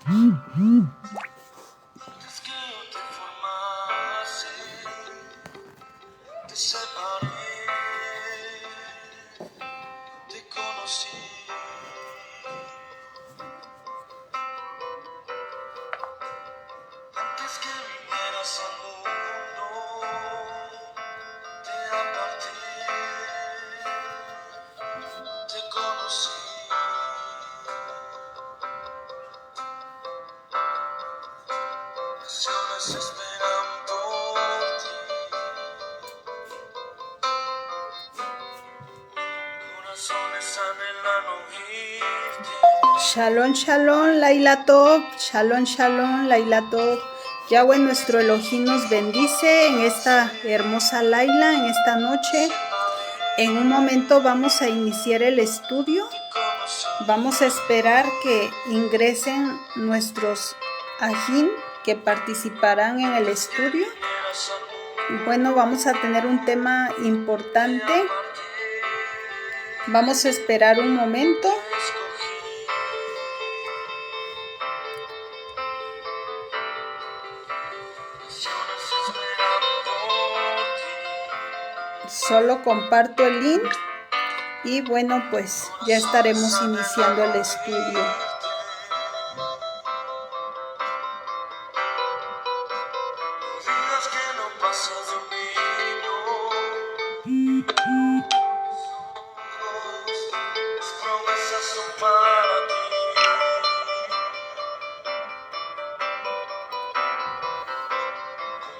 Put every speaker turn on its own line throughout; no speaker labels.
Antes que yo te formase, te separé, te conocí. Antes que vinieras al mundo, te aparté, te conocí. Naciones esperan por ti, corazones anhelan oírte.
Shalom, shalom, Laila Tov. Shalom, shalom, Laila Tov. Yahweh nuestro Elohim nos bendice en esta hermosa Laila, en esta noche. En un momento vamos a iniciar el estudio. Vamos a esperar que ingresen nuestros ajín que participarán en el estudio. Bueno, vamos a tener un tema importante. Vamos a esperar un momento. Solo comparto el link y bueno, pues ya estaremos iniciando el estudio.
Digas que no pasa de un niño. Las promesas son para ti.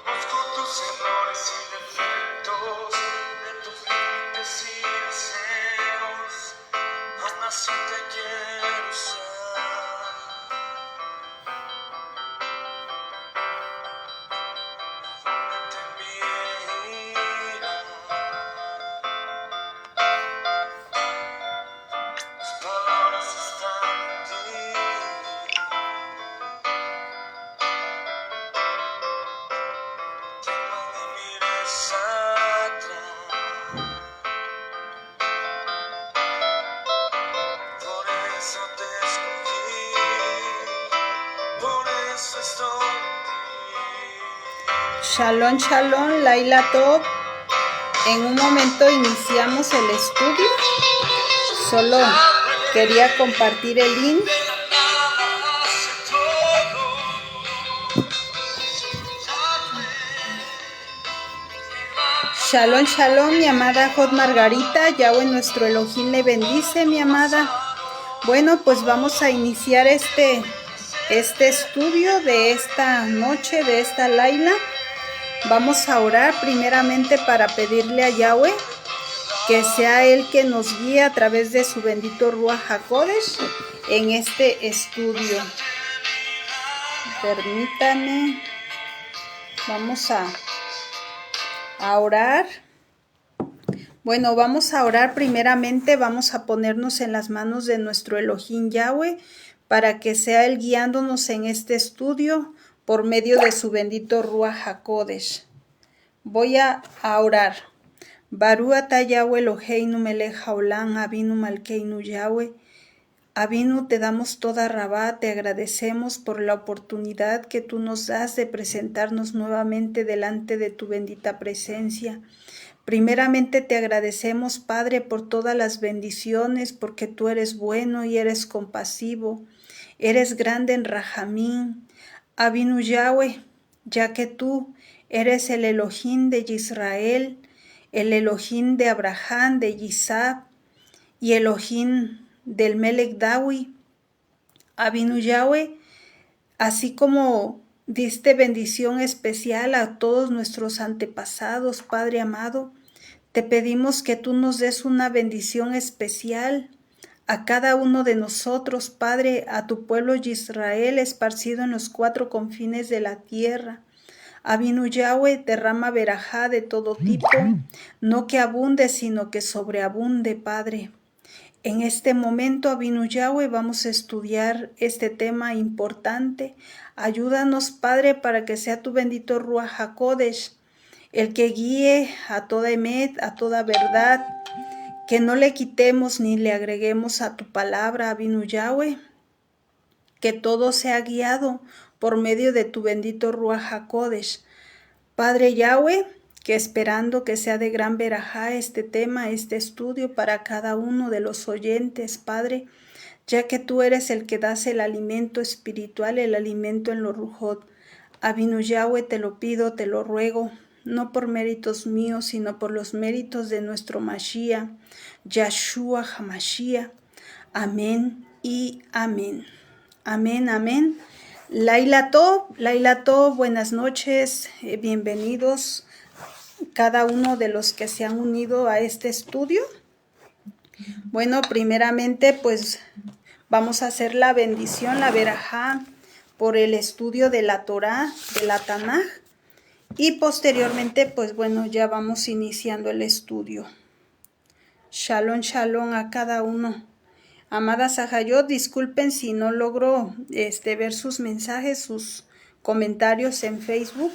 Conozco tus errores y defectos, de tus límites y deseos. Aún así te quiero usar. Donde te envié irá. Mis palabras están en ti. Tema de mires atrás. Por eso te escogí. Por eso estoy en ti.
Shalom, shalom, Laila Tov. En un momento iniciamos el estudio. Solo quería compartir el link.
De la nada hace todo.
Shalom, shalom, mi amada Jod Margarita. Yahweh nuestro Elohim le bendice, mi amada. Bueno, pues vamos a iniciar este estudio de esta noche, de esta Laila. Vamos a orar primeramente para pedirle a Yahweh que sea Él que nos guíe a través de su bendito Ruach HaKodesh en este estudio. Permítanme, vamos a orar. Bueno, vamos a orar primeramente, vamos a ponernos en las manos de nuestro Elohim Yahweh para que sea Él guiándonos en este estudio por medio de su bendito Ruach HaKodesh. Voy a orar. Baru ata Yahweh Eloheinu melech haolam, Avinu malkeinu Yahweh. Avinu, te damos toda rabá, te agradecemos por la oportunidad que tú nos das de presentarnos nuevamente delante de tu bendita presencia. Primeramente te agradecemos, Padre, por todas las bendiciones, porque tú eres bueno y eres compasivo, eres grande en Rajamín. Avinu Yahweh, ya que tú eres el Elohim de Israel, el Elohim de Abraham, de Isaac y Elohim del Melech Dawi. Avinu Yahweh, así como diste bendición especial a todos nuestros antepasados, Padre amado, te pedimos que tú nos des una bendición especial a cada uno de nosotros, Padre, a tu pueblo Israel esparcido en los 4 confines de la tierra. Avinu Yahweh, derrama verajá de todo tipo, no que abunde, sino que sobreabunde, Padre. En este momento, Avinu Yahweh, vamos a estudiar este tema importante. Ayúdanos, Padre, para que sea tu bendito Ruach HaKodesh el que guíe a toda emet, a toda verdad, que no le quitemos ni le agreguemos a tu palabra, Avinu Yahweh, que todo sea guiado por medio de tu bendito Ruach HaKodesh. Padre Yahweh, que esperando que sea de gran verajá este tema, este estudio para cada uno de los oyentes, Padre, ya que tú eres el que das el alimento espiritual, el alimento en lo Rujot. Avinu Yahweh, te lo pido, te lo ruego, no por méritos míos, sino por los méritos de nuestro Mashiach, Yahshua HaMashiach. Amén y amén. Amén, amén. Laila Tov, buenas noches, bienvenidos cada uno de los que se han unido a este estudio. Bueno, primeramente pues vamos a hacer la bendición, la verajá, por el estudio de la Torá, de la Tanaj, y posteriormente pues bueno, ya vamos iniciando el estudio. Shalom, shalom a cada uno. Amada Sahayot, disculpen si no logro ver sus mensajes, sus comentarios en Facebook,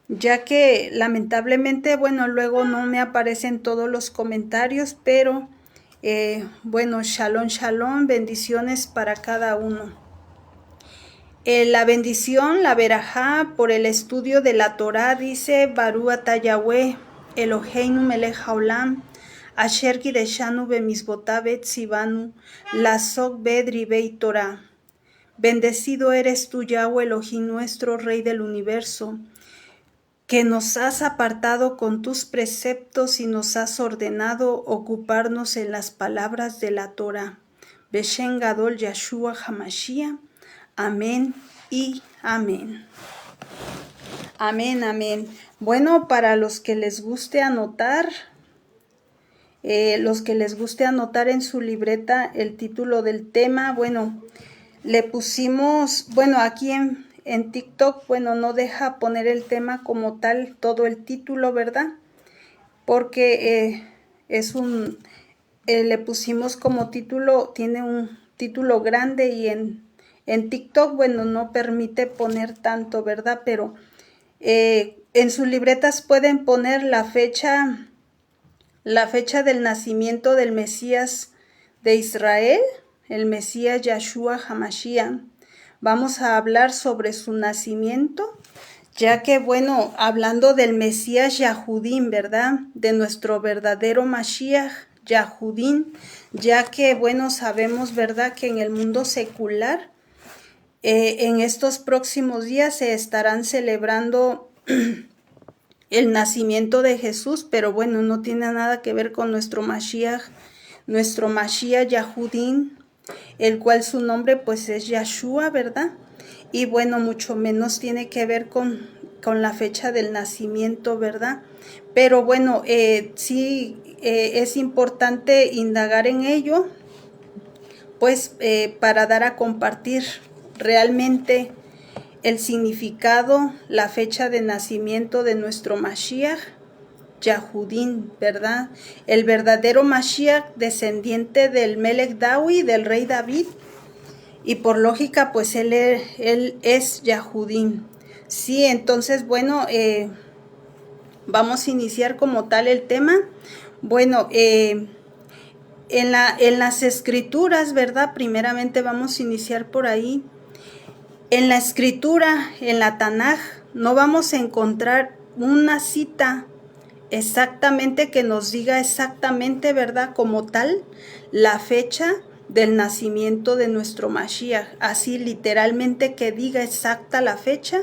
ya que lamentablemente, bueno, luego no me aparecen todos los comentarios, pero bueno, shalom, shalom, bendiciones para cada uno. La bendición, la verajá, por el estudio de la Torá, dice, Baru ata Yahweh, Eloheinu melech haolam, Asher kideshanu bemisbotav etzivanu, lasok bedri bei Torah. Bendecido eres tú, Yahweh Elohim nuestro, Rey del universo, que nos has apartado con tus preceptos y nos has ordenado ocuparnos en las palabras de la Torah. Beshen Gadol Yahshua HaMashiach. Amén y amén. Amén, amén. Bueno, para los que les guste anotar, en su libreta el título del tema, bueno, le pusimos, bueno, aquí en TikTok, bueno, no deja poner el tema como tal, todo el título, ¿verdad? Porque le pusimos como título, tiene un título grande y en TikTok, bueno, no permite poner tanto, ¿verdad? Pero en sus libretas pueden poner la fecha del nacimiento del Mesías de Israel, el Mesías Yahshua HaMashiach. Vamos a hablar sobre su nacimiento, ya que, bueno, hablando del Mesías Yahudín, ¿verdad? De nuestro verdadero Mashiach, Yahudín, ya que, bueno, sabemos, ¿verdad?, que en el mundo secular, en estos próximos días se estarán celebrando el nacimiento de Jesús, pero bueno, no tiene nada que ver con nuestro Mashiach Yahudín, el cual su nombre pues es Yahshua, ¿verdad? Y bueno, mucho menos tiene que ver con la fecha del nacimiento, ¿verdad? Pero bueno, sí es importante indagar en ello, pues para dar a compartir realmente el significado, la fecha de nacimiento de nuestro Mashiach Yahudín, ¿verdad? El verdadero Mashiach, descendiente del Melech David, del rey David, y por lógica, pues él es Yahudín. Sí, entonces, bueno, vamos a iniciar como tal el tema. Bueno, en las escrituras, ¿verdad? Primeramente vamos a iniciar por ahí. En la escritura, en la Tanaj, no vamos a encontrar una cita exactamente que nos diga exactamente, ¿verdad?, como tal, la fecha del nacimiento de nuestro Mashiach. Así literalmente que diga exacta la fecha,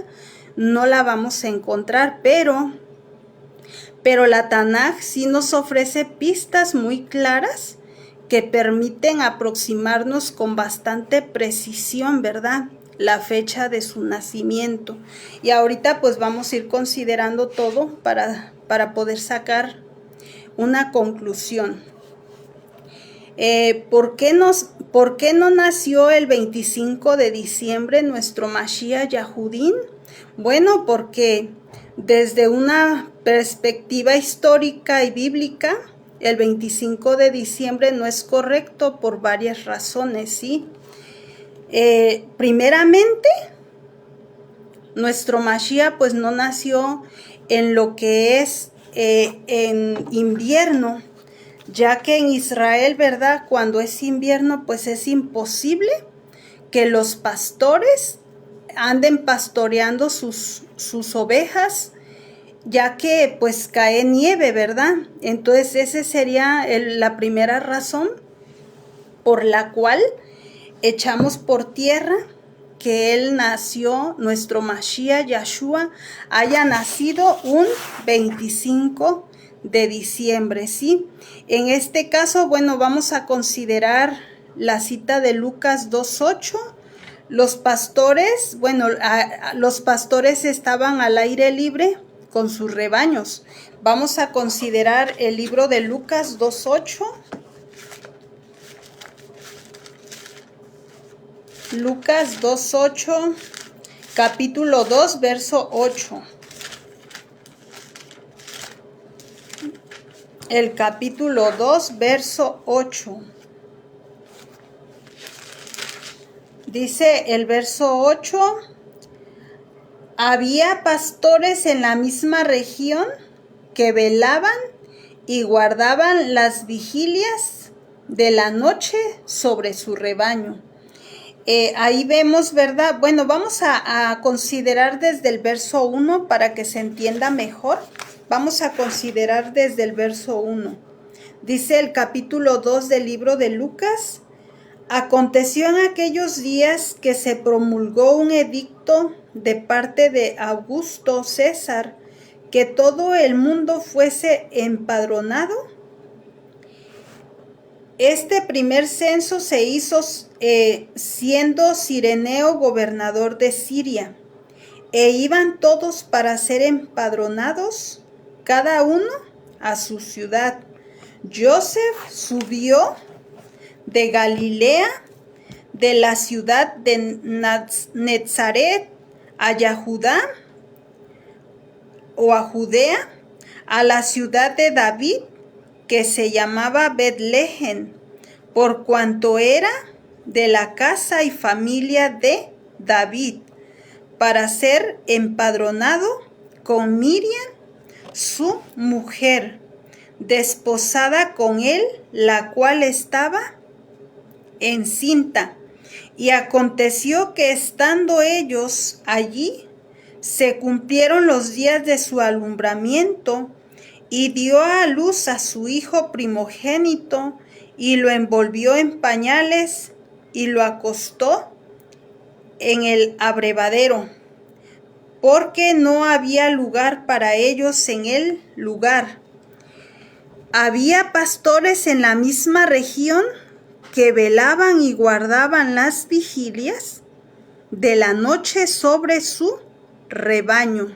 no la vamos a encontrar, pero la Tanaj sí nos ofrece pistas muy claras que permiten aproximarnos con bastante precisión, ¿verdad?, la fecha de su nacimiento. Y ahorita pues vamos a ir considerando todo para poder sacar una conclusión. ¿Por qué no nació el 25 de diciembre nuestro Mashiach Yahudín? Bueno, porque desde una perspectiva histórica y bíblica, el 25 de diciembre no es correcto por varias razones, ¿sí? Primeramente, nuestro Mashiach pues no nació en lo que es en invierno, ya que en Israel, ¿verdad?, cuando es invierno pues es imposible que los pastores anden pastoreando sus ovejas, ya que pues cae nieve, ¿verdad? Entonces esa sería la primera razón por la cual echamos por tierra que él nació, nuestro Mashiach Yahshua, haya nacido un 25 de diciembre, ¿sí? En este caso, bueno, vamos a considerar la cita de Lucas 2:8. Los pastores, bueno, los pastores estaban al aire libre con sus rebaños. Vamos a considerar el libro de Lucas 2:8. Lucas 2:8, capítulo 2, verso 8. El capítulo 2, verso 8. Dice el verso 8, había pastores en la misma región que velaban y guardaban las vigilias de la noche sobre su rebaño. Ahí vemos, ¿verdad? Bueno, vamos a considerar desde el verso 1 para que se entienda mejor. Vamos a considerar desde el verso 1. Dice el capítulo 2 del libro de Lucas: aconteció en aquellos días que se promulgó un edicto de parte de Augusto César, que todo el mundo fuese empadronado. Este primer censo se hizo siendo Cireneo gobernador de Siria, e iban todos para ser empadronados, cada uno a su ciudad. Joseph subió de Galilea, de la ciudad de Nazaret a Judá o a Judea, a la ciudad de David, que se llamaba Betlehem, por cuanto era de la casa y familia de David, para ser empadronado con Miriam, su mujer, desposada con él, la cual estaba encinta. Y aconteció que estando ellos allí, se cumplieron los días de su alumbramiento, y dio a luz a su hijo primogénito, y lo envolvió en pañales, y lo acostó en el abrevadero, porque no había lugar para ellos en el lugar. Había pastores en la misma región que velaban y guardaban las vigilias de la noche sobre su rebaño.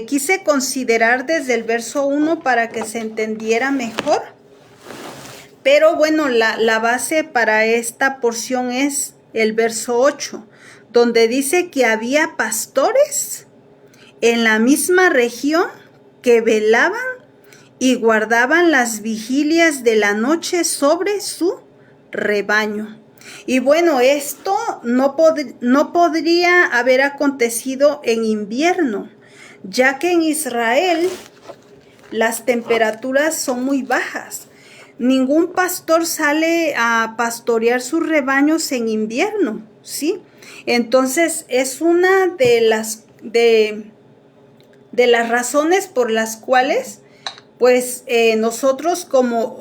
Quise considerar desde el verso 1 para que se entendiera mejor. Pero bueno, la base para esta porción es el verso 8, donde dice que había pastores en la misma región que velaban y guardaban las vigilias de la noche sobre su rebaño. Y bueno, esto no podría haber acontecido en invierno, ya que en Israel las temperaturas son muy bajas. Ningún pastor sale a pastorear sus rebaños en invierno, ¿sí? Entonces es una de las razones por las cuales pues nosotros como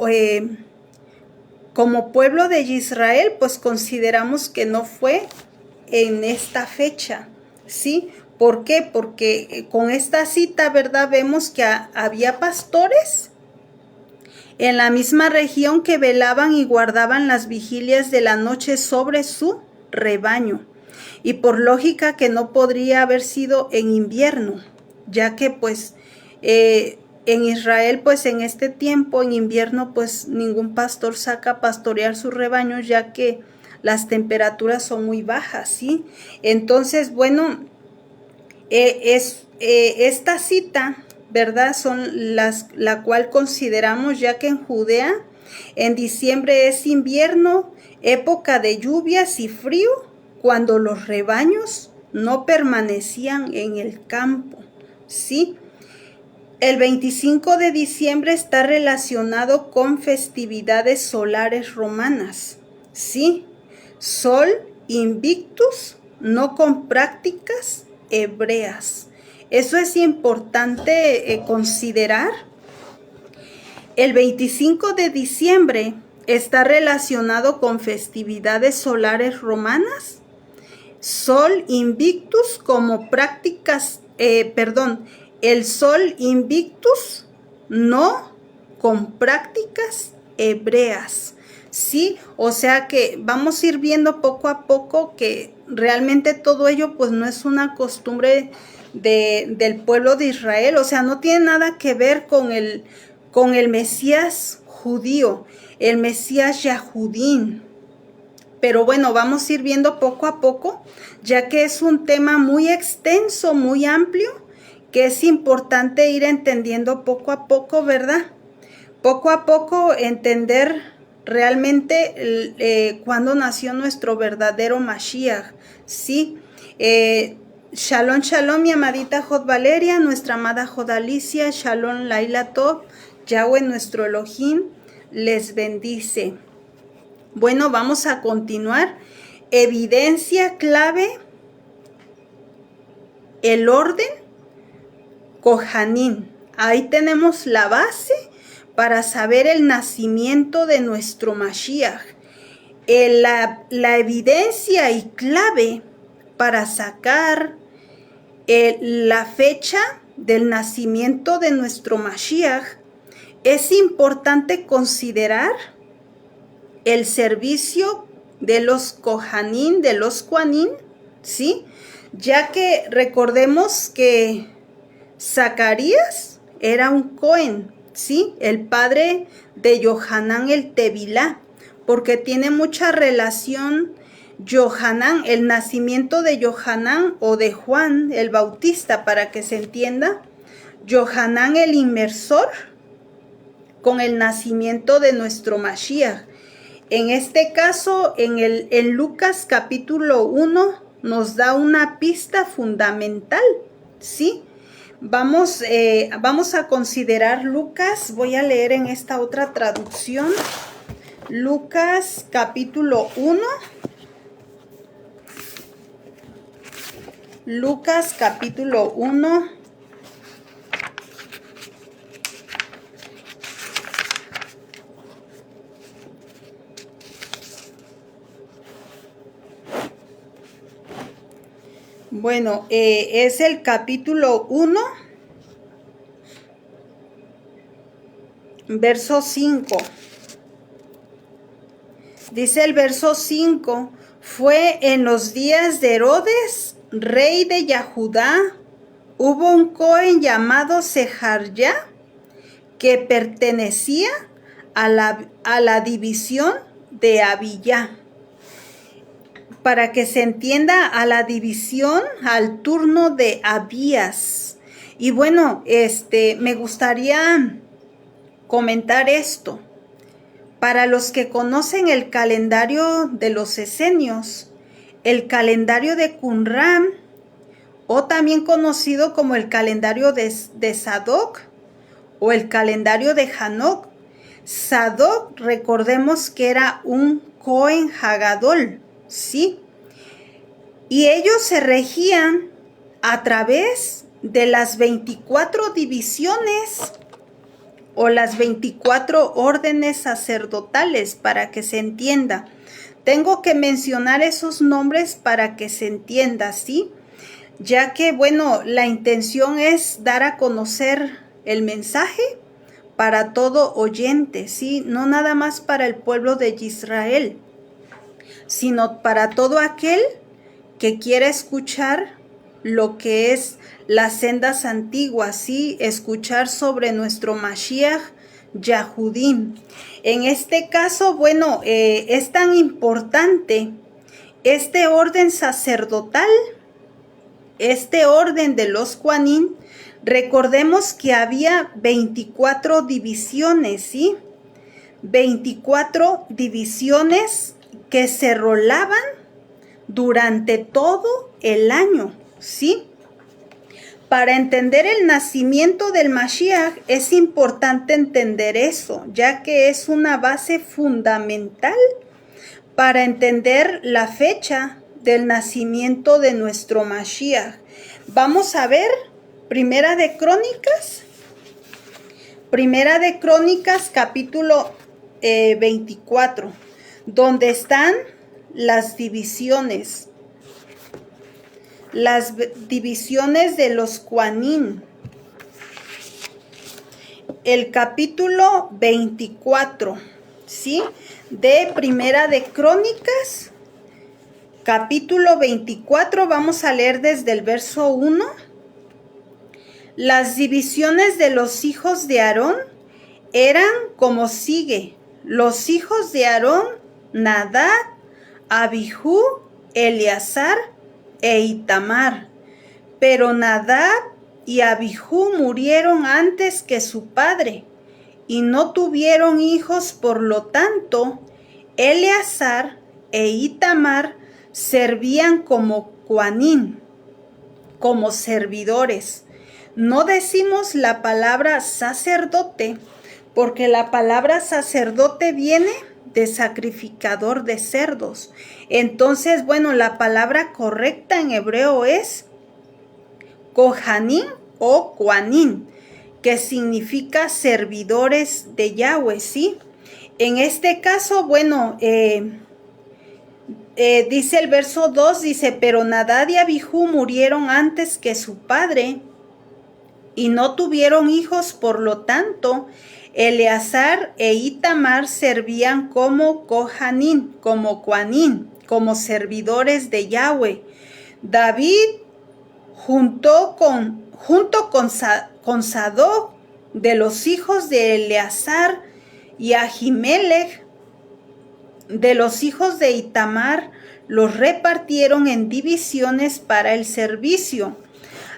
pueblo de Israel pues consideramos que no fue en esta fecha, ¿sí? ¿Por qué? Porque con esta cita, ¿verdad? Vemos que había pastores en la misma región que velaban y guardaban las vigilias de la noche sobre su rebaño. Y por lógica que no podría haber sido en invierno, ya que pues en Israel pues en este tiempo, en invierno, pues ningún pastor saca a pastorear sus rebaños, ya que las temperaturas son muy bajas, ¿sí? Entonces, bueno, esta cita, ¿verdad? Son la cual consideramos, ya que en Judea en diciembre es invierno, época de lluvias y frío, cuando los rebaños no permanecían en el campo, ¿sí? El 25 de diciembre está relacionado con festividades solares romanas, ¿sí? Sol invictus, no con prácticas hebreas. Eso es importante considerar. El 25 de diciembre está relacionado con festividades solares romanas. Sol invictus como prácticas, el sol invictus no con prácticas hebreas. Sí, o sea que vamos a ir viendo poco a poco que realmente todo ello pues no es una costumbre del pueblo de Israel, o sea, no tiene nada que ver con el Mesías judío, el Mesías Yahudín. Pero bueno, vamos a ir viendo poco a poco, ya que es un tema muy extenso, muy amplio, que es importante ir entendiendo poco a poco, ¿verdad? Poco a poco entender realmente cuándo nació nuestro verdadero Mashiach, ¿sí? Shalom, shalom, mi amadita Jod Valeria, nuestra amada Jod Alicia, shalom, Laila Tov, Yahweh, nuestro Elohim, les bendice. Bueno, vamos a continuar. Evidencia clave, el orden, Kohanim. Ahí tenemos la base para saber el nacimiento de nuestro Mashiach. La evidencia y clave para sacar la fecha del nacimiento de nuestro Mashiach, es importante considerar el servicio de los Kohanim, de los Kohanim, ¿sí? Ya que recordemos que Zacarías era un Cohen, ¿sí? El padre de Yohanan el Tevilá, porque tiene mucha relación Yohanan, el nacimiento de Yohanan o de Juan el Bautista, para que se entienda, Yohanan el inmersor con el nacimiento de nuestro Mashiach. En este caso, en Lucas capítulo 1 nos da una pista fundamental, ¿sí? Vamos a considerar Lucas, voy a leer en esta otra traducción, Lucas capítulo 1, Lucas capítulo 1, bueno, es el capítulo 1, verso 5. Dice el verso 5, fue en los días de Herodes, rey de Yahudá, hubo un Cohen llamado Sejarya, que pertenecía a la división de Abiyá. Para que se entienda, a la división, al turno de Abías. Y bueno, me gustaría comentar esto. Para los que conocen el calendario de los esenios, el calendario de Qumran, o también conocido como el calendario de Sadoc, o el calendario de Hanoc. Sadoc, recordemos que era un Cohen Hagadol, ¿sí? Y ellos se regían a través de las 24 divisiones o las 24 órdenes sacerdotales, para que se entienda. Tengo que mencionar esos nombres para que se entienda, ¿sí? Ya que, bueno, la intención es dar a conocer el mensaje para todo oyente, ¿sí? No nada más para el pueblo de Israel, sino para todo aquel que quiera escuchar lo que es las sendas antiguas, ¿sí? Escuchar sobre nuestro Mashiach Yahudim. En este caso, bueno, es tan importante este orden sacerdotal, este orden de los Kohanim. Recordemos que había 24 divisiones, ¿sí? 24 divisiones que se rolaban durante todo el año, ¿sí? Para entender el nacimiento del Mashiach es importante entender eso, ya que es una base fundamental para entender la fecha del nacimiento de nuestro Mashiach. Vamos a ver Primera de Crónicas, capítulo 24, donde están las divisiones de los Kohanim. El capítulo 24, ¿sí? De Primera de Crónicas, capítulo 24, vamos a leer desde el verso 1. Las divisiones de los hijos de Aarón eran como sigue. Los hijos de Aarón, Nadab, Abijú, Eleazar e Itamar. Pero Nadab y Abijú murieron antes que su padre, y no tuvieron hijos, por lo tanto, Eleazar e Itamar servían como Kohanim, como servidores. No decimos la palabra sacerdote, porque la palabra sacerdote viene de sacrificador de cerdos. Entonces, bueno, la palabra correcta en hebreo es Kohanim o Kohanim, que significa servidores de Yahweh, ¿sí? En este caso, bueno, dice el verso 2, dice, pero Nadab y Abijú murieron antes que su padre y no tuvieron hijos, por lo tanto, Eleazar e Itamar servían como Kohanim, como Kohanim, como servidores de Yahweh. David junto con Sadoc, de los hijos de Eleazar, y Ahimelech, de los hijos de Itamar, los repartieron en divisiones para el servicio.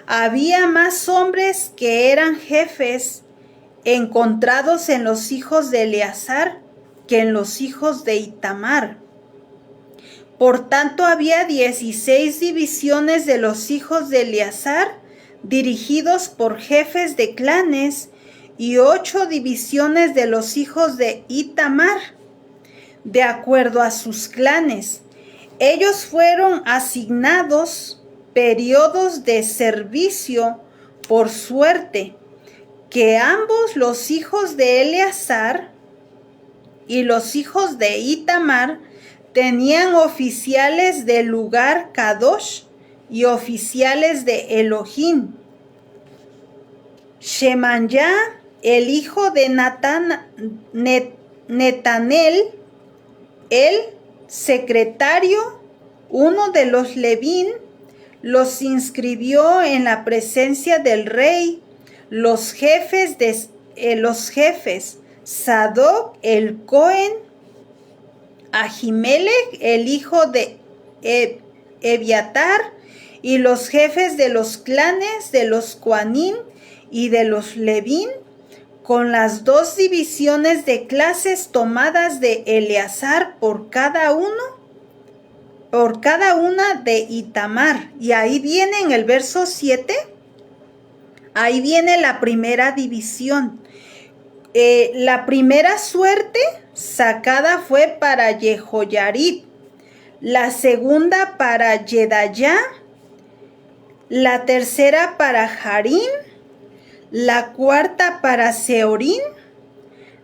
Había más hombres que eran jefes encontrados en los hijos de Eleazar que en los hijos de Itamar. Por tanto, había 16 divisiones de los hijos de Eleazar, dirigidos por jefes de clanes, y 8 divisiones de los hijos de Itamar, de acuerdo a sus clanes. Ellos fueron asignados periodos de servicio por suerte, que ambos los hijos de Eleazar y los hijos de Itamar tenían oficiales del lugar Kadosh y oficiales de Elohim. Shemaya, el hijo de Netanel, el secretario, uno de los Levín, los inscribió en la presencia del rey. Los jefes, Sadoc el Cohen, Ahimelech, el hijo de Ebiatar, y los jefes de los clanes de los Kohanim y de los Levín, con las 2 divisiones de clases tomadas de Eleazar por cada una de Itamar. Y ahí viene en el verso 7, ahí viene la primera división. La primera suerte sacada fue para Jehoyarib, la segunda para Jedayá, la tercera para Harim, la cuarta para Seorín,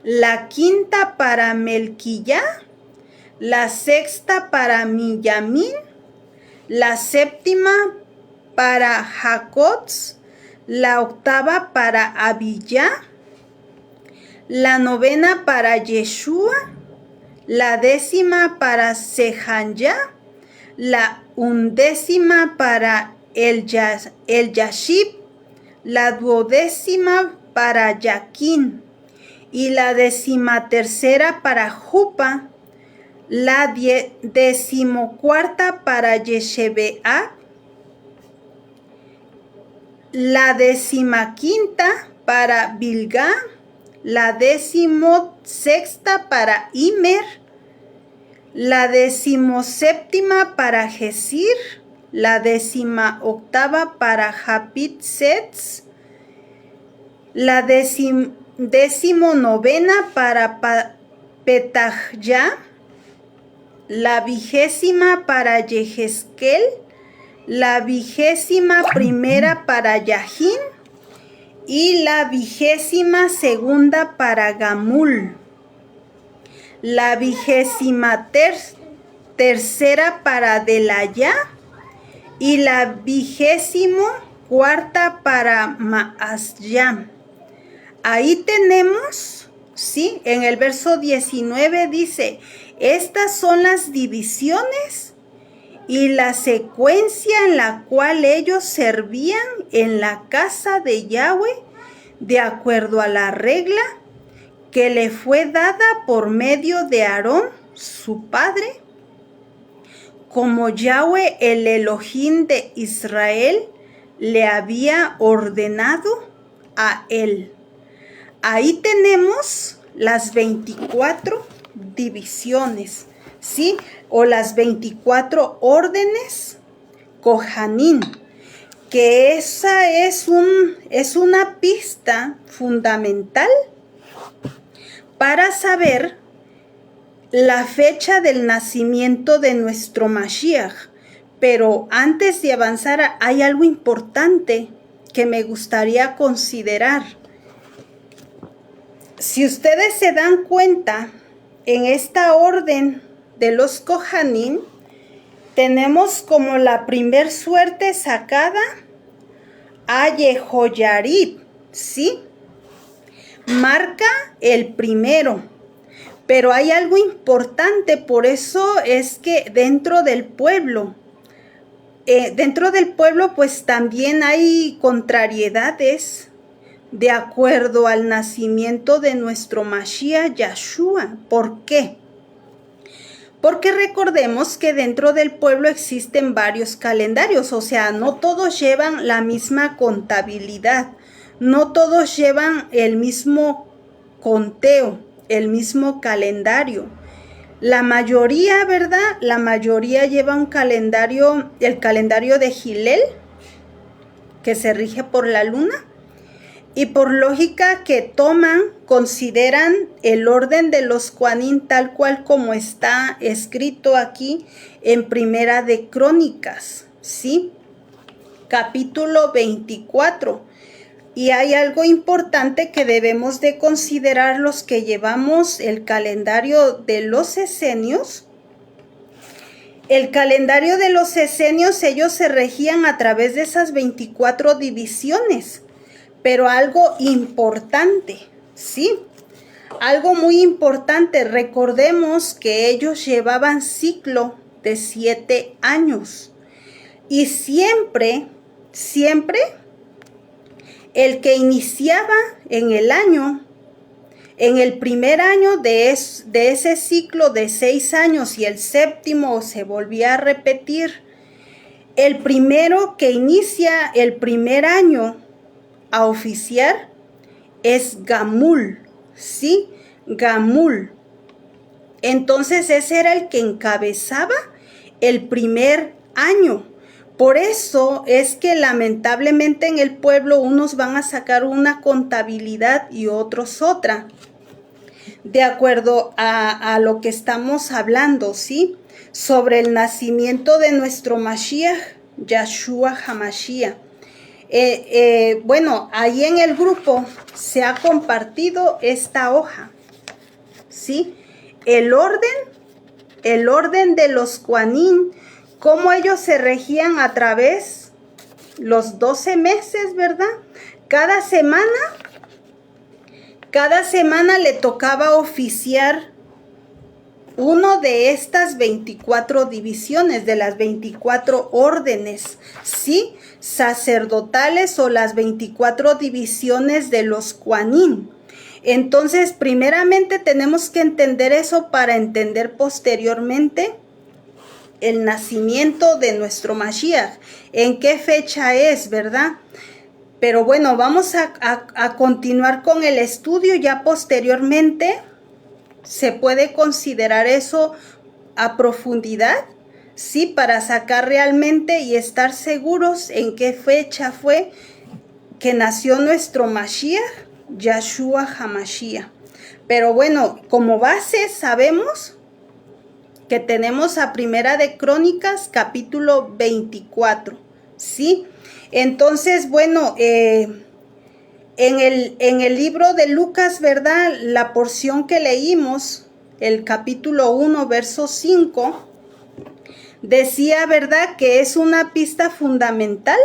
la quinta para Melquillá, la sexta para Miyamín, la séptima para Jacots, la octava para Abiyá, la novena para Yeshua, la 10ª para Sejanyá, la 11ª para el Yashib, la 12ª para Yaquín, y la 13ª para Jupa, la 14ª para Yeshebeab, la 15ª para Bilgá, la 16ª para Imer, la 17ª para Jesir, la 18ª para Japit-Setz, la 19ª para Petahya, la 20ª para Yehezkel, la 21ª para Yahin y la 22ª para Gamul, la 23ª para Delayá y la 24ª para Maasyam. Ahí tenemos, ¿sí? En el verso 19 dice, estas son las divisiones y la secuencia en la cual ellos servían en la casa de Yahweh, de acuerdo a la regla que le fue dada por medio de Aarón, su padre, como Yahweh el Elohim de Israel le había ordenado a él. Ahí tenemos las 24 divisiones, ¿sí? O las 24 órdenes Kohanim, que esa es una pista fundamental para saber la fecha del nacimiento de nuestro Mashiach. Pero antes de avanzar, hay algo importante que me gustaría considerar. Si ustedes se dan cuenta, en esta orden de los Kohanim, tenemos como la primer suerte sacada a Yehoyarib, ¿sí? Marca el primero. Pero hay algo importante, por eso es que dentro del pueblo pues también hay contrariedades de acuerdo al nacimiento de nuestro Mashiach Yahshua. ¿Por qué? Porque recordemos que dentro del pueblo existen varios calendarios, o sea, no todos llevan la misma contabilidad, no todos llevan el mismo conteo, el mismo calendario. La mayoría, ¿verdad? La mayoría lleva un calendario, el calendario de Hillel, que se rige por la luna. Y por lógica que consideran el orden de los Kohanim tal cual como está escrito aquí en Primera de Crónicas, ¿sí? Capítulo 24. Y hay algo importante que debemos de considerar los que llevamos el calendario de los esenios. El calendario de los esenios, ellos se regían a través de esas 24 divisiones. Pero algo importante, ¿sí? Algo muy importante, recordemos que ellos llevaban ciclo de 7 años. Y siempre, el que iniciaba en el año, en el primer año de ese ciclo de 6 años y el séptimo se volvía a repetir, el primero que inicia el primer año a oficiar es Gamul, ¿sí? Gamul. Entonces ese era el que encabezaba el primer año. Por eso es que lamentablemente en el pueblo unos van a sacar una contabilidad y otros otra, de acuerdo a lo que estamos hablando, ¿sí? Sobre el nacimiento de nuestro Mashiach, Yahshua HaMashiach. Bueno, ahí en el grupo se ha compartido esta hoja, ¿sí? El orden de los Kohanim, cómo ellos se regían a través los 12 meses, ¿verdad? Cada semana le tocaba oficiar uno de estas 24 divisiones, de las 24 órdenes, ¿sí? Sacerdotales o las 24 divisiones de los Kohanim. Entonces, primeramente tenemos que entender eso para entender posteriormente el nacimiento de nuestro Mashiach. ¿En qué fecha es, verdad? Pero bueno, vamos a continuar con el estudio ya posteriormente. Se puede considerar eso a profundidad, sí, para sacar realmente y estar seguros en qué fecha fue que nació nuestro Mashiach, Yahshua HaMashiach. Pero bueno, como base sabemos que tenemos a Primera de Crónicas, capítulo 24, ¿sí? Entonces, bueno, en el libro de Lucas, ¿verdad? La porción que leímos, el capítulo 1, verso 5, decía, ¿verdad?, que es una pista fundamental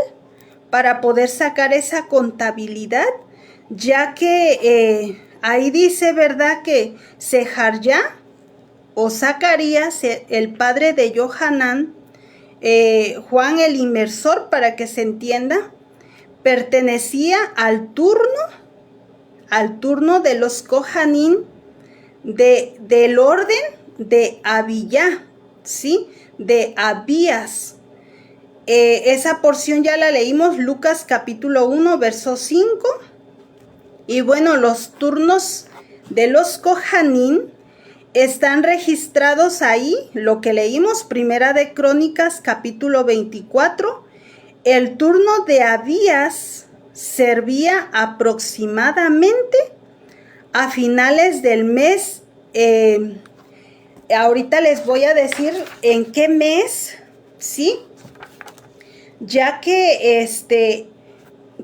para poder sacar esa contabilidad, ya que ahí dice, ¿verdad?, que Sejarya o Zacarías, el padre de Johanán, Juan el inmersor, para que se entienda, pertenecía al turno de los Kohanim del orden de Abiyá, ¿sí?, de Abías. Esa porción ya la leímos, Lucas capítulo 1, verso 5. Y bueno, los turnos de los Kohanim están registrados ahí, lo que leímos, Primera de Crónicas capítulo 24. El turno de Abías servía aproximadamente a finales del mes. Ahorita les voy a decir en qué mes, ¿sí? Ya que,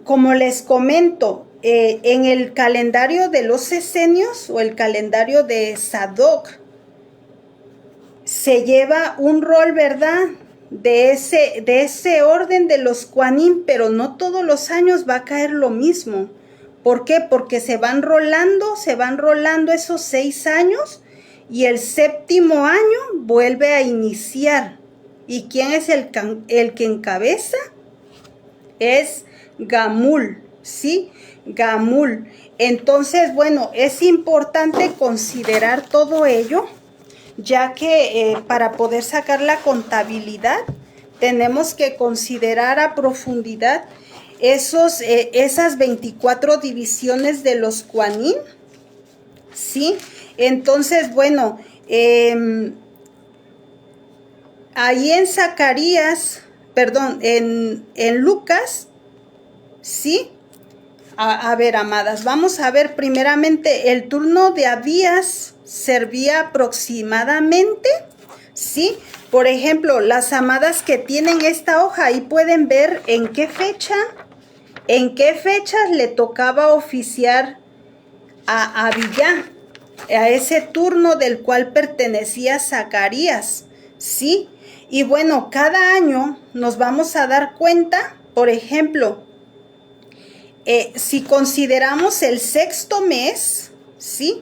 como les comento, en el calendario de los esenios o el calendario de Sadoc, se lleva un rol, ¿verdad?, de ese orden de los Kohanim, pero no todos los años va a caer lo mismo. ¿Por qué? Porque se van rolando esos 6 años y el séptimo año vuelve a iniciar. ¿Y quién es el que encabeza? Es Gamul, ¿sí? Gamul. Entonces, bueno, es importante considerar todo ello, ya que para poder sacar la contabilidad tenemos que considerar a profundidad esas 24 divisiones de los Kohanim, ¿sí? Entonces, bueno, ahí en Zacarías, perdón, en Lucas, ¿sí? A ver, amadas, vamos a ver primeramente el turno de Abías servía aproximadamente, ¿sí? Por ejemplo, las amadas que tienen esta hoja, ahí pueden ver en qué fechas le tocaba oficiar a Abiyá, a ese turno del cual pertenecía Zacarías, ¿sí? Y bueno, cada año nos vamos a dar cuenta, por ejemplo, si consideramos el sexto mes, ¿sí?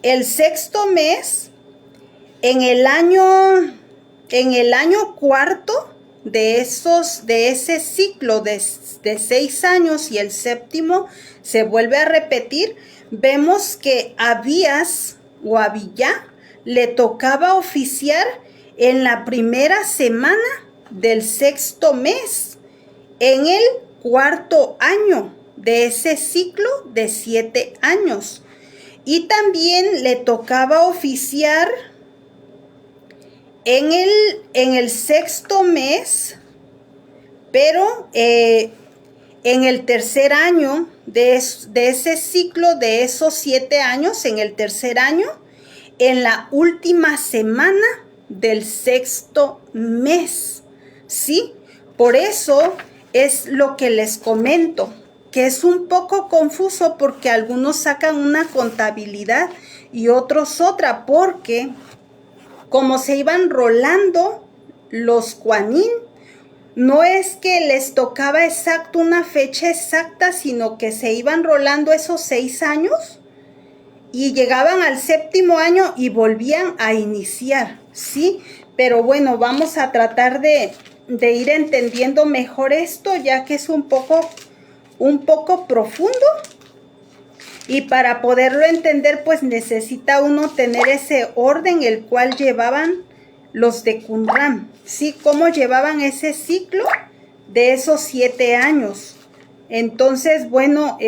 El sexto mes, en el año cuarto de ese ciclo de 6 años, y el séptimo se vuelve a repetir, vemos que Abías o Abiyá le tocaba oficiar en la primera semana del sexto mes, en el cuarto año de ese ciclo de 7 años. Y también le tocaba oficiar en el sexto mes, pero en el tercer año de ese ciclo de esos 7 años, en el tercer año, en la última semana del sexto mes, ¿sí? Por eso es lo que les comento, que es un poco confuso porque algunos sacan una contabilidad y otros otra, porque como se iban rolando los Kohanim, no es que les tocaba exacto una fecha exacta, sino que se iban rolando esos 6 años y llegaban al séptimo año y volvían a iniciar, ¿sí? Pero bueno, vamos a tratar de ir entendiendo mejor esto, ya que es un poco profundo. Y para poderlo entender, pues necesita uno tener ese orden el cual llevaban los de Qumran, ¿sí? Cómo llevaban ese ciclo de esos 7 años. Entonces, bueno,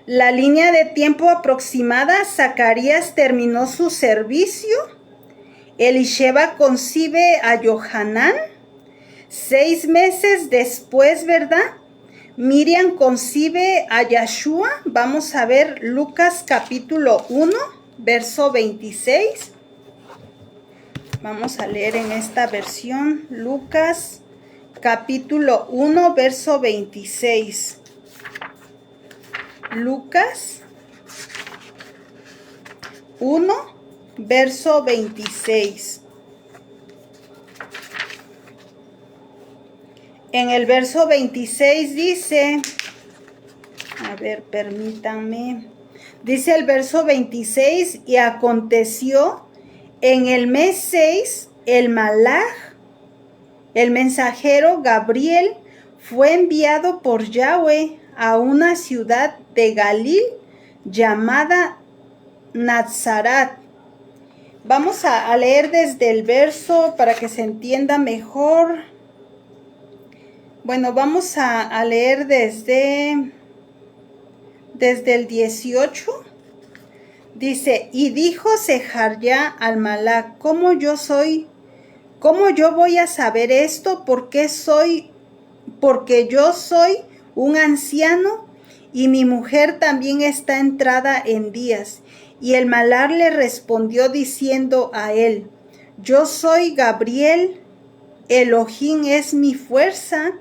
la línea de tiempo aproximada, Zacarías terminó su servicio, Elisheba concibe a Johanán, 6 meses después, ¿verdad? Miriam concibe a Yashua. Vamos a ver Lucas capítulo 1, verso 26. Vamos a leer en esta versión Lucas capítulo 1, verso 26. Lucas 1, verso 26. En el verso 26 dice, a ver, permítanme. Dice el verso 26, y aconteció en el mes 6, el malaj, el mensajero Gabriel, fue enviado por Yahweh a una ciudad de Galil llamada Nazaret. Vamos a leer desde el verso para que se entienda mejor. Bueno, vamos a leer desde el 18. Dice, y dijo Sejarya al malaj, ¿cómo yo voy a saber esto? Porque yo soy un anciano y mi mujer también está entrada en días. Y el malaj le respondió diciendo a él, yo soy Gabriel, Elohim es mi fuerza.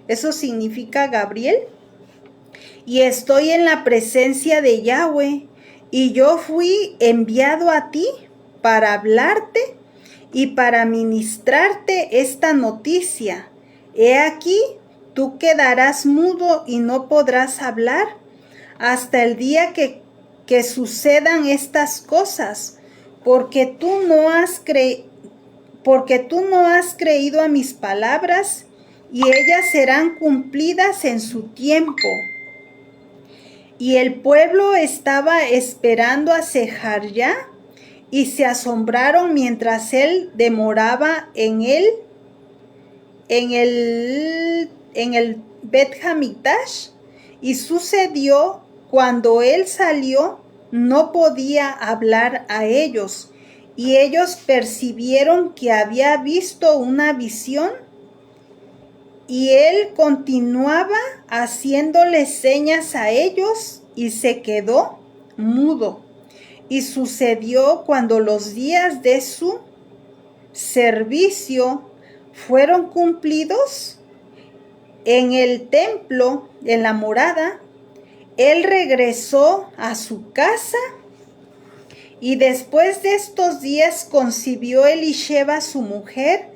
Eso significa Gabriel. Y estoy en la presencia de Yahweh. Y yo fui enviado a ti para hablarte y para ministrarte esta noticia. He aquí, tú quedarás mudo y no podrás hablar hasta el día que sucedan estas cosas, porque tú no has creído a mis palabras, y ellas serán cumplidas en su tiempo. Y el pueblo estaba esperando a Sejarya, y se asombraron mientras él demoraba en el Bet Hamikdash. Y sucedió, cuando él salió, no podía hablar a ellos, y ellos percibieron que había visto una visión, y él continuaba haciéndoles señas a ellos y se quedó mudo. Y sucedió, cuando los días de su servicio fueron cumplidos en el templo, en la morada, él regresó a su casa. Y después de estos días concibió Elisheba su mujer,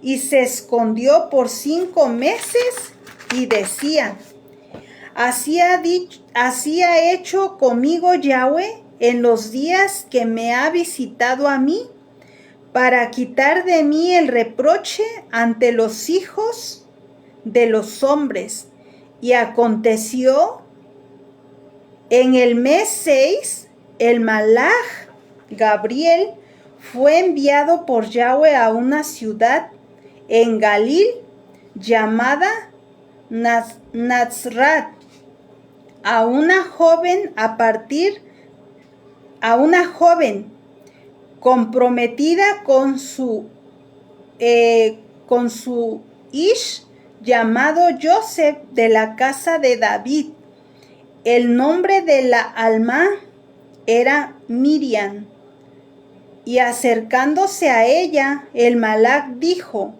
y se escondió por 5 meses, y decía, así ha hecho conmigo Yahweh en los días que me ha visitado a mí, para quitar de mí el reproche ante los hijos de los hombres. Y aconteció en el mes 6, el malaj Gabriel fue enviado por Yahweh a una ciudad en Galil llamada Nazaret, a una joven comprometida con su ish llamado Joseph, de la casa de David. El nombre de la alma era Miriam. Y acercándose a ella, el malaj dijo,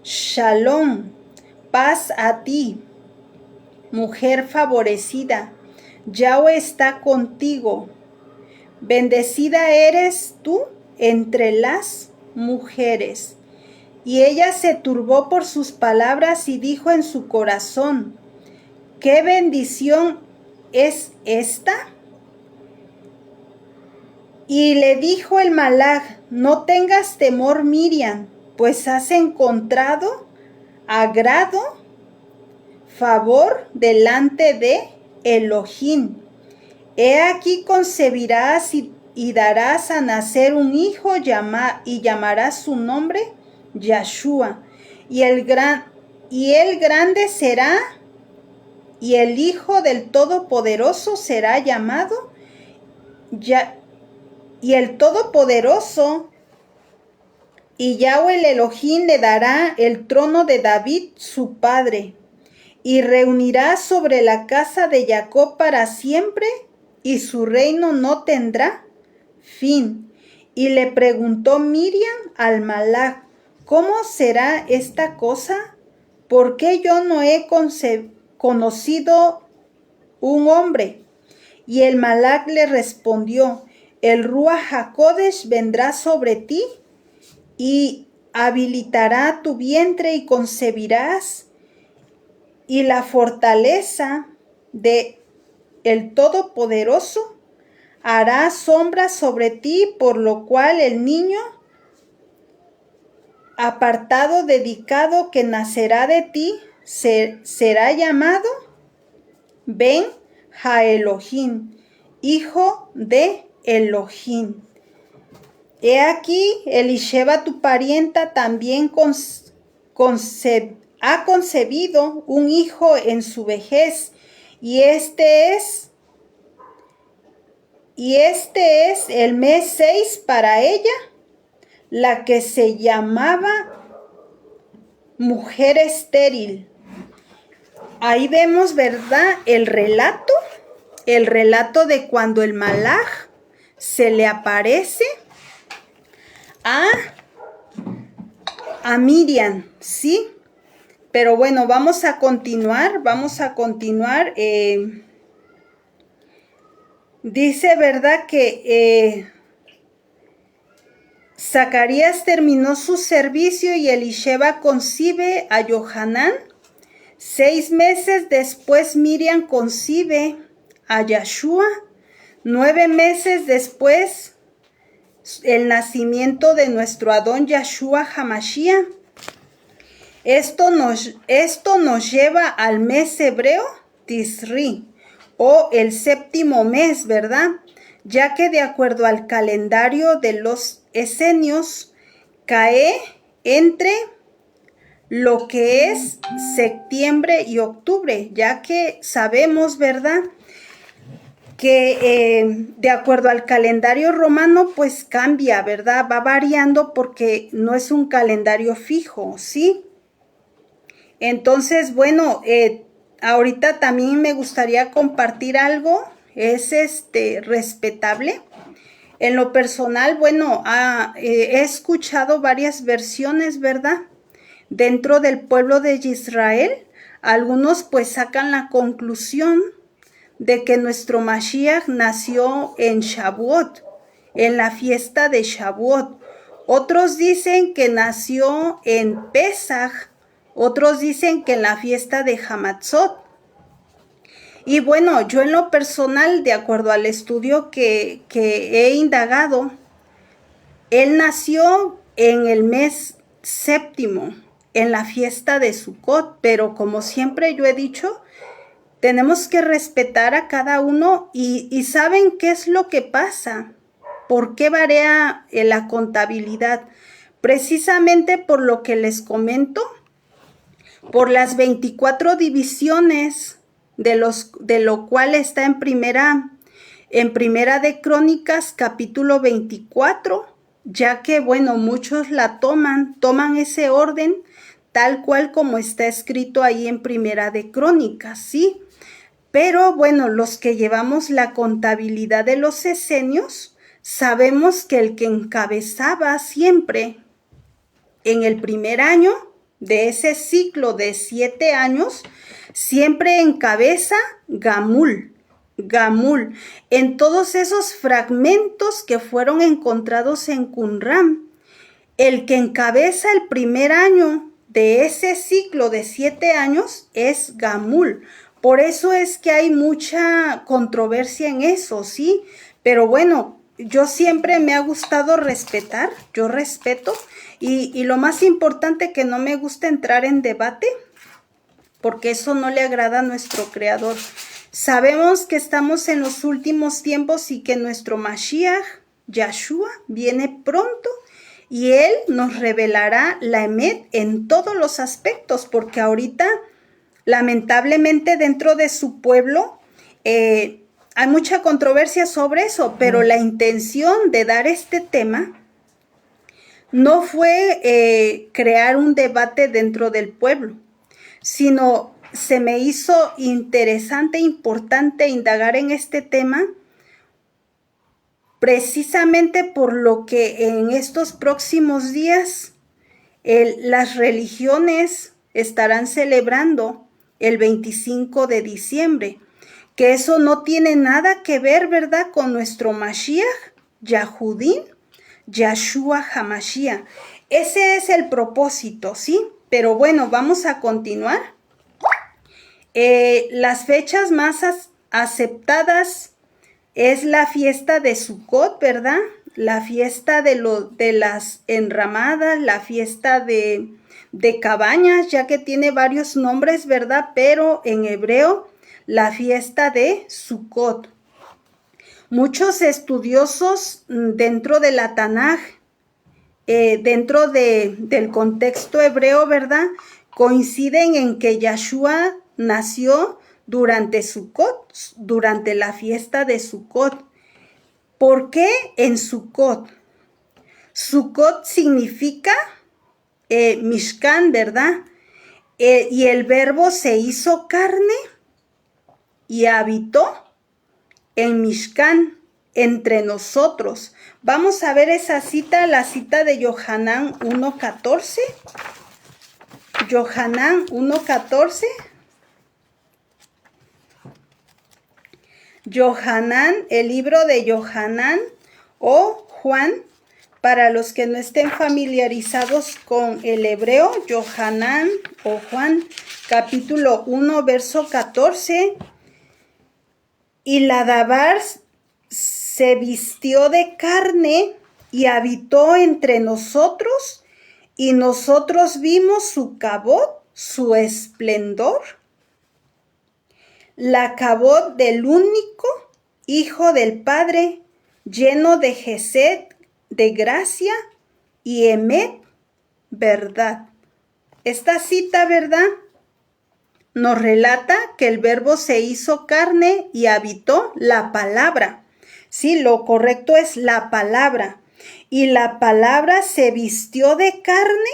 Shalom, paz a ti, mujer favorecida, Yahweh está contigo. Bendecida eres tú entre las mujeres. Y ella se turbó por sus palabras y dijo en su corazón, ¿qué bendición es esta? Y le dijo el malaj, no tengas temor, Miriam, pues has encontrado agrado, favor delante de Elohim. He aquí concebirás y darás a nacer un hijo, y llamarás su nombre Yahshua. Y el grande será, y el Hijo del Todopoderoso será llamado y el Todopoderoso, y Yahweh el Elohim le dará el trono de David su padre, y reunirá sobre la casa de Jacob para siempre, y su reino no tendrá fin. Y le preguntó Miriam al Malach: ¿cómo será esta cosa? ¿Por qué yo no he conocido un hombre? Y el Malach le respondió: el Ruach HaKodesh vendrá sobre ti y habilitará tu vientre y concebirás, y la fortaleza de el Todopoderoso hará sombra sobre ti, por lo cual el niño apartado, dedicado, que nacerá de ti, será llamado Ben Ha-Elohim, hijo de Elohim. He aquí, Elisheba tu parienta también ha concebido un hijo en su vejez, y este es el mes 6 para ella, la que se llamaba mujer estéril. Ahí vemos, ¿verdad?, el relato de cuando el Malach se le aparece a Miriam, ¿sí? Pero bueno, vamos a continuar. Dice, ¿verdad?, que Zacarías terminó su servicio y Elisheba concibe a Johanán. 6 meses después Miriam concibe a Yashua. 9 meses después el nacimiento de nuestro Adón Yashua Hamashiach. Esto nos lleva al mes hebreo Tisri, o el 7º mes, ¿verdad? Ya que de acuerdo al calendario de los esenios, cae entre lo que es septiembre y octubre, ya que sabemos, ¿verdad?, que de acuerdo al calendario romano, pues cambia, ¿verdad? Va variando porque no es un calendario fijo, ¿sí? Entonces, bueno, ahorita también me gustaría compartir algo, es respetable. En lo personal, bueno, he escuchado varias versiones, ¿verdad?, dentro del pueblo de Israel. Algunos pues sacan la conclusión de que nuestro Mashiach nació en Shavuot, en la fiesta de Shavuot. Otros dicen que nació en Pesach, otros dicen que en la fiesta de Hamatzot. Y bueno, yo en lo personal, de acuerdo al estudio que he indagado, él nació en el mes 7º, en la fiesta de Sukkot, pero como siempre yo he dicho, tenemos que respetar a cada uno y ¿saben qué es lo que pasa? ¿Por qué varía la contabilidad? Precisamente por lo que les comento, por las 24 divisiones, de lo cual está en primera de Crónicas, capítulo 24, ya que, bueno, muchos la toman ese orden, tal cual como está escrito ahí en primera de Crónicas, ¿sí? Pero, bueno, los que llevamos la contabilidad de los esenios, sabemos que el que encabezaba siempre en el primer año de ese ciclo de 7 años, siempre encabeza Gamul. En todos esos fragmentos que fueron encontrados en Qumran, el que encabeza el primer año de ese ciclo de 7 años es Gamul. Por eso es que hay mucha controversia en eso, ¿sí? Pero bueno, yo siempre me ha gustado respetar, yo respeto, y lo más importante, que no me gusta entrar en debate, porque eso no le agrada a nuestro Creador. Sabemos que estamos en los últimos tiempos y que nuestro Mashiach, Yashua, viene pronto y Él nos revelará la Emet en todos los aspectos, porque ahorita, lamentablemente, dentro de su pueblo, hay mucha controversia sobre eso, pero la intención de dar este tema no fue crear un debate dentro del pueblo, sino se me hizo interesante e importante indagar en este tema, precisamente por lo que en estos próximos días las religiones estarán celebrando el 25 de diciembre, que eso no tiene nada que ver, ¿verdad?, con nuestro Mashiach, Yahudín, Yahshua HaMashiach. Ese es el propósito, ¿sí? Pero bueno, vamos a continuar. Las fechas más aceptadas es la fiesta de Sukkot, ¿verdad? La fiesta de las enramadas, la fiesta de cabañas, ya que tiene varios nombres, ¿verdad? Pero en hebreo, la fiesta de Sukkot. Muchos estudiosos dentro de la Tanaj, dentro del contexto hebreo, ¿verdad?, coinciden en que Yahshua nació durante Sukkot, durante la fiesta de Sukkot. ¿Por qué en Sukkot? Sukkot significa Mishkan, ¿verdad? Y el verbo se hizo carne y habitó en Mishkan, entre nosotros. Vamos a ver esa cita, la cita de Yohanan 1:14. Yohanan 1:14. Yohanan, el libro de Yohanan o Juan, para los que no estén familiarizados con el hebreo, Yohanan o Juan, capítulo 1, verso 14. Y la Dabar se vistió de carne y habitó entre nosotros, y nosotros vimos su cabot, su esplendor, la cabot del único Hijo del Padre, lleno de Gesed, de gracia y emet, verdad. Esta cita, ¿verdad?, nos relata que el verbo se hizo carne y habitó la palabra. Sí, lo correcto es la palabra. Y la palabra se vistió de carne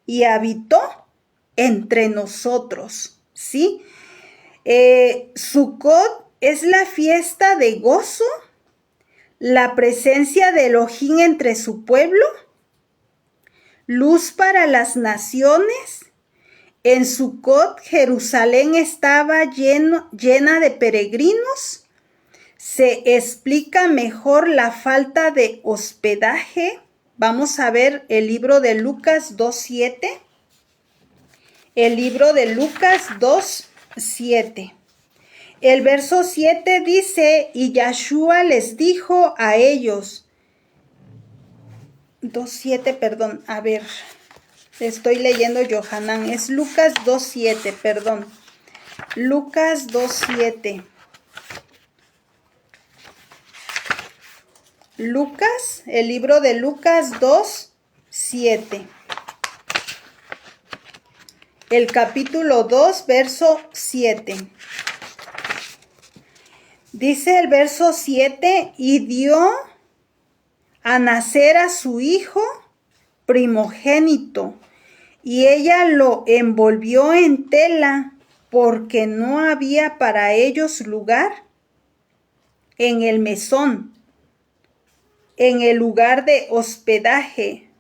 y habitó entre nosotros. ¿Sí? Sukkot es la fiesta de gozo, la presencia de Elohim entre su pueblo, luz para las naciones. En Sukkot, Jerusalén estaba llena de peregrinos. Se explica mejor la falta de hospedaje. Vamos a ver el libro de Lucas 2:7. El libro de Lucas 2:7. El verso 7 dice, y Yahshua les dijo a ellos. 2:7, perdón, a ver. Estoy leyendo Yohanan, es Lucas 2:7, perdón. Lucas 2:7. Lucas, el libro de Lucas 2:7. El capítulo 2, verso 7. Dice el verso 7, y dio a nacer a su hijo primogénito, y ella lo envolvió en tela, porque no había para ellos lugar en el mesón, en el lugar de hospedaje.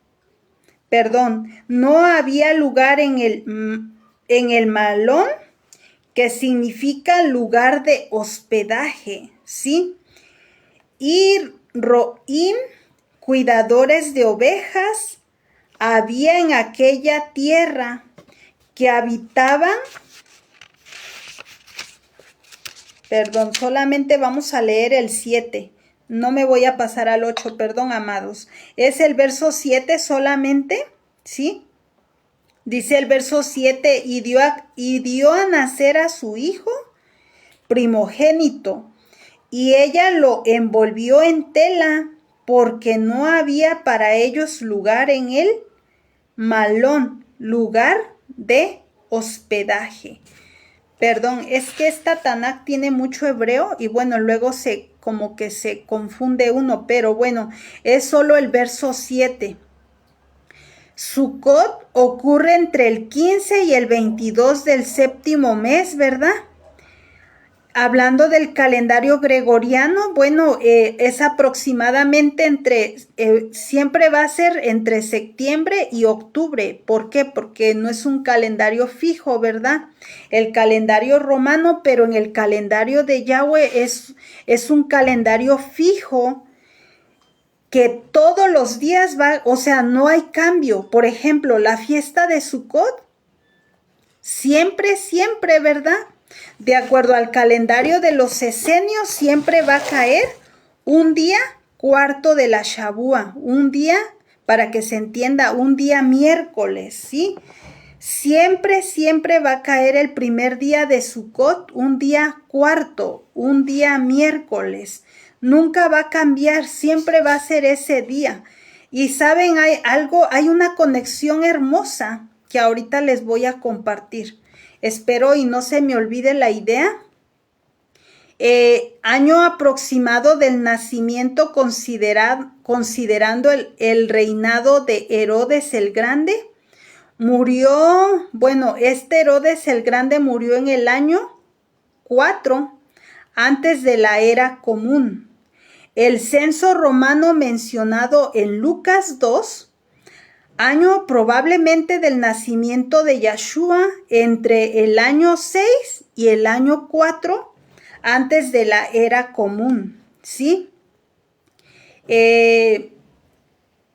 Perdón, no había lugar en el malón, que significa lugar de hospedaje, ¿sí? Y roim, cuidadores de ovejas, había en aquella tierra que habitaban. Perdón, solamente vamos a leer el 7. No me voy a pasar al 8, perdón, amados. Es el verso 7 solamente, ¿sí? Dice el verso 7, y dio a nacer a su hijo primogénito, y ella lo envolvió en tela, porque no había para ellos lugar en el malón, lugar de hospedaje. Perdón, es que esta Tanaj tiene mucho hebreo y bueno, luego como que se confunde uno, pero bueno, es solo el verso 7. Sukkot ocurre entre el 15 y el 22 del séptimo mes, ¿verdad? Hablando del calendario gregoriano, bueno, es aproximadamente siempre va a ser entre septiembre y octubre. ¿Por qué? Porque no es un calendario fijo, ¿verdad? El calendario romano, pero en el calendario de Yahweh es un calendario fijo que todos los días va, o sea, no hay cambio. Por ejemplo, la fiesta de Sukkot, siempre, ¿verdad? De acuerdo al calendario de los esenios, siempre va a caer un día cuarto de la Shabúa, un día, para que se entienda, un día miércoles, ¿sí? Siempre va a caer el primer día de Sukkot, un día cuarto, un día miércoles. Nunca va a cambiar, siempre va a ser ese día. Y saben, hay una conexión hermosa que ahorita les voy a compartir. Espero y no se me olvide la idea. Año aproximado del nacimiento considerando el reinado de Herodes el Grande. Murió, bueno, este Herodes el Grande murió en el año 4 antes de la era común. El censo romano mencionado en Lucas 2, año probablemente del nacimiento de Yahshua, entre el año 6 y el año 4 antes de la era común, ¿sí?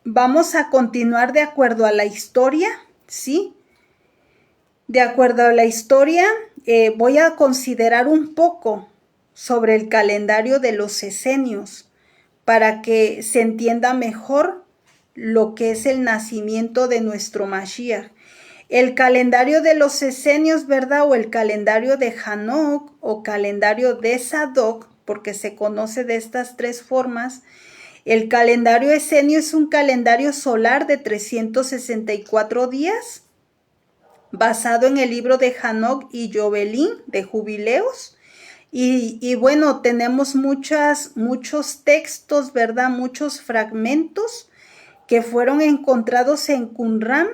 Vamos a continuar de acuerdo a la historia, ¿sí? De acuerdo a la historia, voy a considerar un poco sobre el calendario de los esenios para que se entienda mejor lo que es el nacimiento de nuestro Mashiach. El calendario de los esenios, ¿verdad? O el calendario de Hanoc o calendario de Sadoc, porque se conoce de estas tres formas. El calendario esenio es un calendario solar de 364 días, basado en el libro de Hanoc y Jobelín de jubileos. Y bueno, tenemos muchos textos, ¿verdad? Muchos fragmentos que fueron encontrados en Qumran,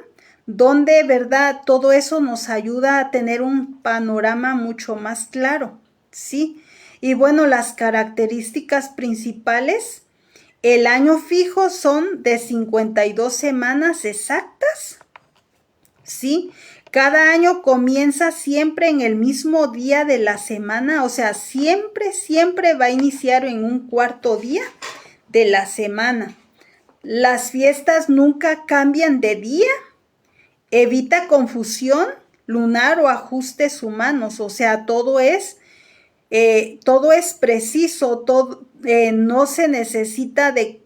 donde, ¿verdad? Todo eso nos ayuda a tener un panorama mucho más claro, ¿sí? Y bueno, las características principales, el año fijo son de 52 semanas exactas, ¿sí? Cada año comienza siempre en el mismo día de la semana, o sea, siempre va a iniciar en un cuarto día de la semana. Las fiestas nunca cambian de día, evita confusión lunar o ajustes humanos, o sea, todo es preciso, no se necesita de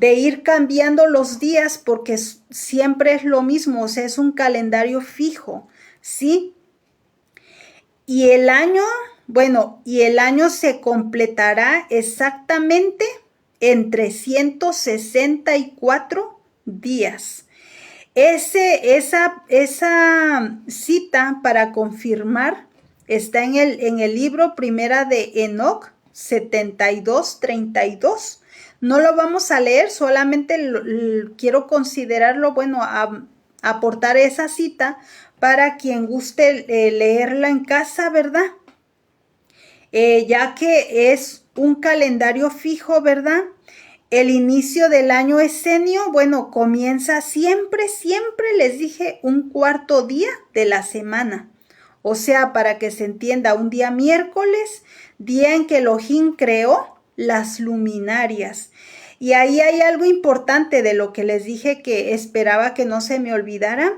ir cambiando los días porque siempre es lo mismo, o sea, es un calendario fijo, ¿sí? Y el año se completará exactamente en 364 días. Esa cita para confirmar está en el libro Primera de Enoc 72:32. No lo vamos a leer, solamente quiero considerarlo, bueno, aportar esa cita para quien guste leerla en casa, ¿verdad? Ya que es un calendario fijo, ¿verdad? El inicio del año esenio, bueno, comienza siempre, les dije, un cuarto día de la semana. O sea, para que se entienda, un día miércoles, día en que Elohim creó las luminarias. Y ahí hay algo importante de lo que les dije que esperaba que no se me olvidara.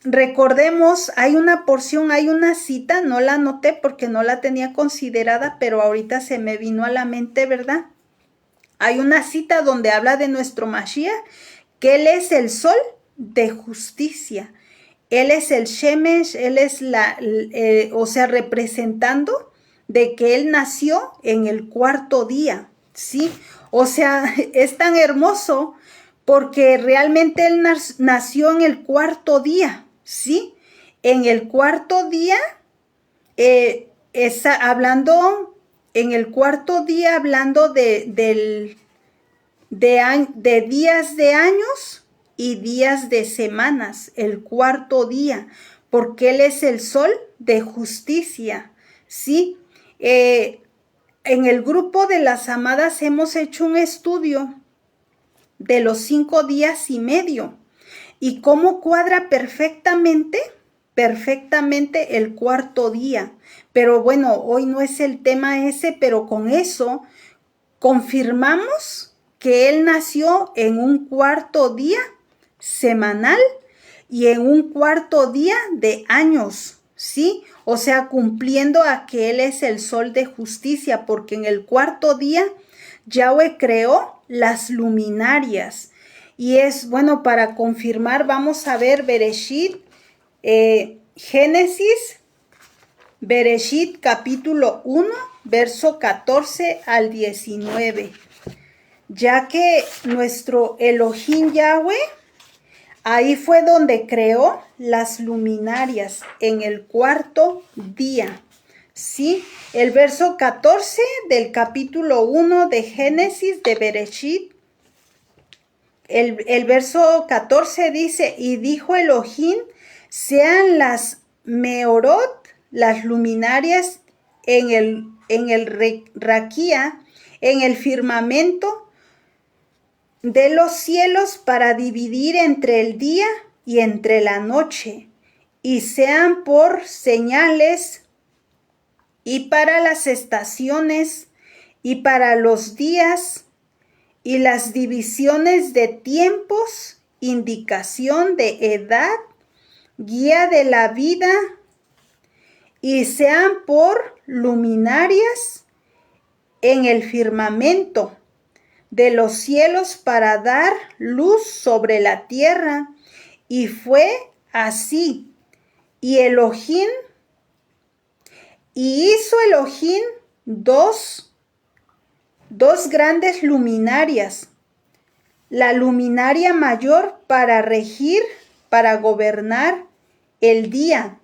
Recordemos, hay una porción, hay una cita, no la anoté porque no la tenía considerada, pero ahorita se me vino a la mente, ¿verdad? Hay una cita donde habla de nuestro Mashiach, que Él es el sol de justicia. Él es el Shemesh, Él es o sea, representando de que Él nació en el cuarto día, ¿sí? O sea, es tan hermoso porque realmente Él nació en el cuarto día, ¿sí? En el cuarto día, hablando de días de años y días de semanas, el cuarto día, porque Él es el sol de justicia, ¿sí? En el grupo de las amadas hemos hecho un estudio de los 5 días y medio y cómo cuadra perfectamente el cuarto día. Pero bueno, hoy no es el tema ese, pero con eso confirmamos que él nació en un cuarto día semanal y en un cuarto día de años, ¿sí? O sea, cumpliendo a que él es el sol de justicia, porque en el cuarto día Yahweh creó las luminarias. Y es, bueno, para confirmar, vamos a ver Bereshit capítulo 1, verso 14 al 19. Ya que nuestro Elohim Yahweh, ahí fue donde creó las luminarias en el cuarto día. Sí, el verso 14 del capítulo 1 de Génesis de Bereshit. El verso 14 dice, y dijo Elohim, sean las meorot, las luminarias en el raquía, en el firmamento de los cielos para dividir entre el día y entre la noche, y sean por señales y para las estaciones y para los días y las divisiones de tiempos, indicación de edad, guía de la vida, y sean por luminarias en el firmamento de los cielos para dar luz sobre la tierra. Y fue así. Y hizo Elohim dos grandes luminarias, la luminaria mayor para regir, para gobernar el día,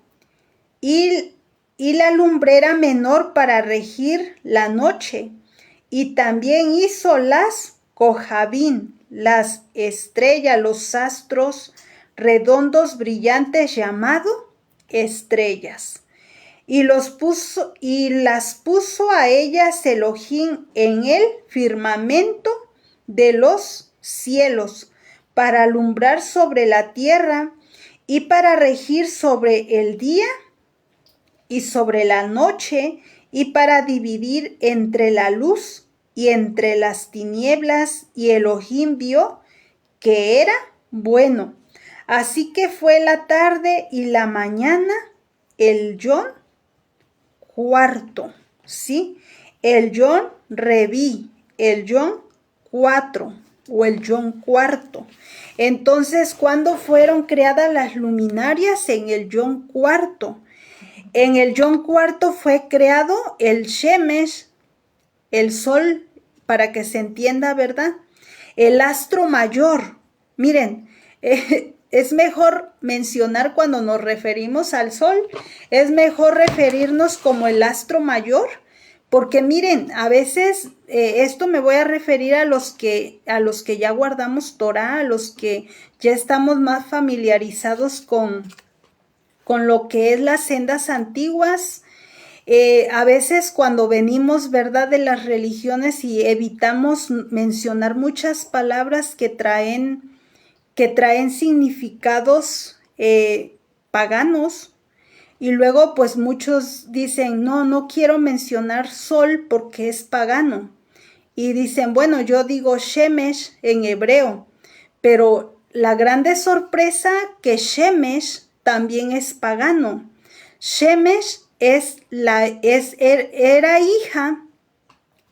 y la lumbrera menor para regir la noche. Y también hizo las Kohabim, las estrellas, los astros redondos brillantes llamado estrellas. Y las puso a ellas Elohim en el firmamento de los cielos, para alumbrar sobre la tierra y para regir sobre el día y sobre la noche, y para dividir entre la luz y entre las tinieblas. Y Elohim vio que era bueno. Así que fue la tarde y la mañana el Yom cuarto, ¿sí? El Yom Reví, el Yom 4 o el Yom cuarto. Entonces, ¿cuándo fueron creadas las luminarias? En el Yom cuarto. En el Yom cuarto fue creado el Shemesh, el sol, para que se entienda, ¿verdad? El astro mayor. Miren, es mejor mencionar cuando nos referimos al sol, es mejor referirnos como el astro mayor, porque miren, a veces esto me voy a referir a los que ya guardamos Torah, a los que ya estamos más familiarizados con lo que es las sendas antiguas. A veces cuando venimos, ¿verdad?, de las religiones y evitamos mencionar muchas palabras que traen significados paganos, y luego pues muchos dicen, no quiero mencionar sol porque es pagano, y dicen, bueno, yo digo Shemesh en hebreo, pero la grande sorpresa que Shemesh también es pagano. Shemesh era hija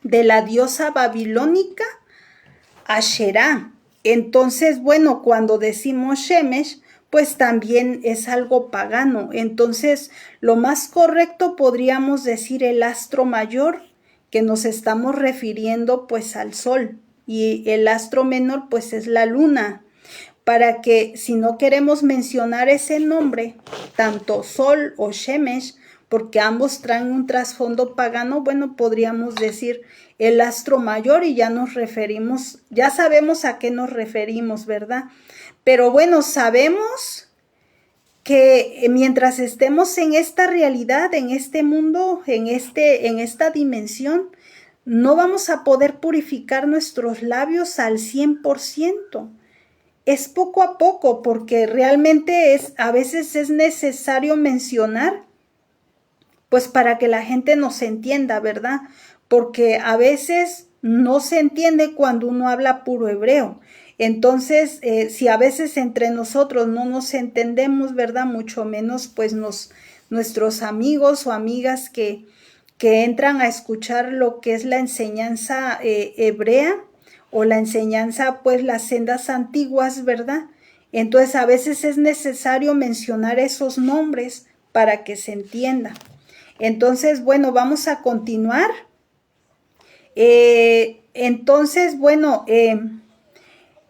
de la diosa babilónica Asherá. Entonces, bueno, cuando decimos Shemesh, pues también es algo pagano. Entonces, lo más correcto podríamos decir el astro mayor, que nos estamos refiriendo pues al sol, y el astro menor pues es la luna, para que si no queremos mencionar ese nombre, tanto sol o Shemesh, porque ambos traen un trasfondo pagano, bueno, podríamos decir el astro mayor y ya nos referimos, ya sabemos a qué nos referimos, ¿verdad? Pero bueno, sabemos que mientras estemos en esta realidad, en este mundo, en esta dimensión, no vamos a poder purificar nuestros labios al 100%. Es poco a poco, porque realmente a veces es necesario mencionar, pues para que la gente nos entienda, ¿verdad? Porque a veces no se entiende cuando uno habla puro hebreo. Entonces, si a veces entre nosotros no nos entendemos, ¿verdad? Mucho menos pues nuestros amigos o amigas que entran a escuchar lo que es la enseñanza hebrea o la enseñanza, pues las sendas antiguas, ¿verdad? Entonces a veces es necesario mencionar esos nombres para que se entienda. Entonces, bueno, vamos a continuar. Entonces, bueno,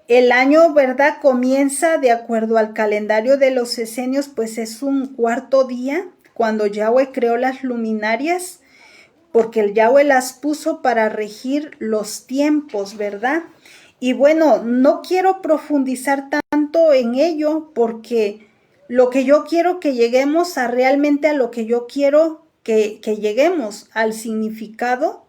el año, ¿verdad? Comienza de acuerdo al calendario de los esenios, pues es un cuarto día cuando Yahweh creó las luminarias, porque el Yahweh las puso para regir los tiempos, ¿verdad? Y bueno, no quiero profundizar tanto en ello, porque lo que yo quiero que lleguemos a realmente a lo que yo quiero que lleguemos, al significado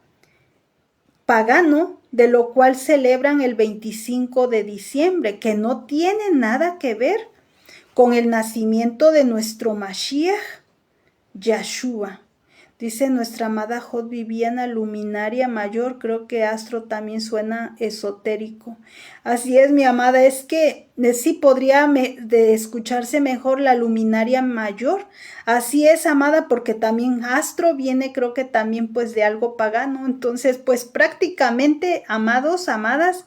pagano, de lo cual celebran el 25 de diciembre, que no tiene nada que ver con el nacimiento de nuestro Mashiach, Yahshua. Dice nuestra amada Jod Viviana, luminaria mayor. Creo que astro también suena esotérico. Así es, mi amada, es que sí podría de escucharse mejor la luminaria mayor. Así es, amada, porque también astro viene, creo que también pues de algo pagano. Entonces, pues prácticamente, amados, amadas,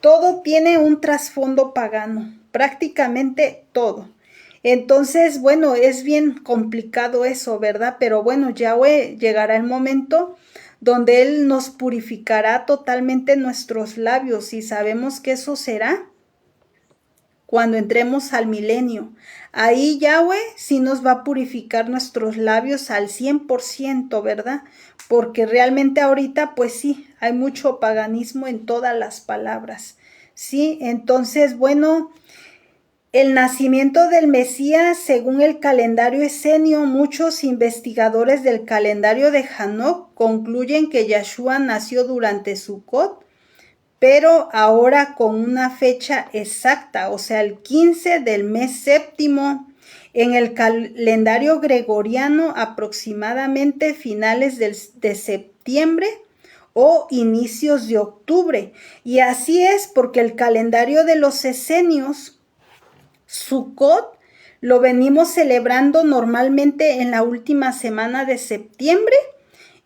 todo tiene un trasfondo pagano, prácticamente todo. Entonces, bueno, es bien complicado eso, ¿verdad? Pero bueno, Yahweh llegará el momento donde Él nos purificará totalmente nuestros labios, y sabemos que eso será cuando entremos al milenio. Ahí Yahweh sí nos va a purificar nuestros labios al 100%, ¿verdad? Porque realmente ahorita, pues sí, hay mucho paganismo en todas las palabras, ¿sí? Entonces, bueno, el nacimiento del Mesías, según el calendario esenio, muchos investigadores del calendario de Hanok concluyen que Yahshua nació durante Sukkot, pero ahora con una fecha exacta, o sea, el 15 del mes séptimo, en el calendario gregoriano, aproximadamente finales de septiembre o inicios de octubre. Y así es porque el calendario de los esenios, Sukkot, lo venimos celebrando normalmente en la última semana de septiembre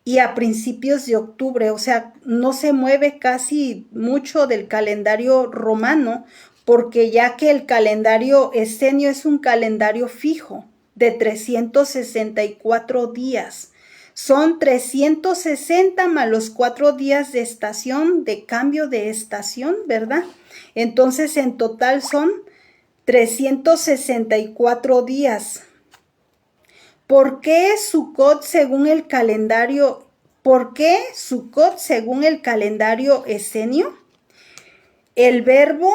y a principios de octubre. O sea, no se mueve casi mucho del calendario romano, porque ya que el calendario esenio es un calendario fijo de 364 días. Son 360 más los 4 días de estación, de cambio de estación, ¿verdad? Entonces, en total son 364 días. ¿Por qué Sukkot según el calendario? ¿Por qué Sukkot según el calendario esenio? El verbo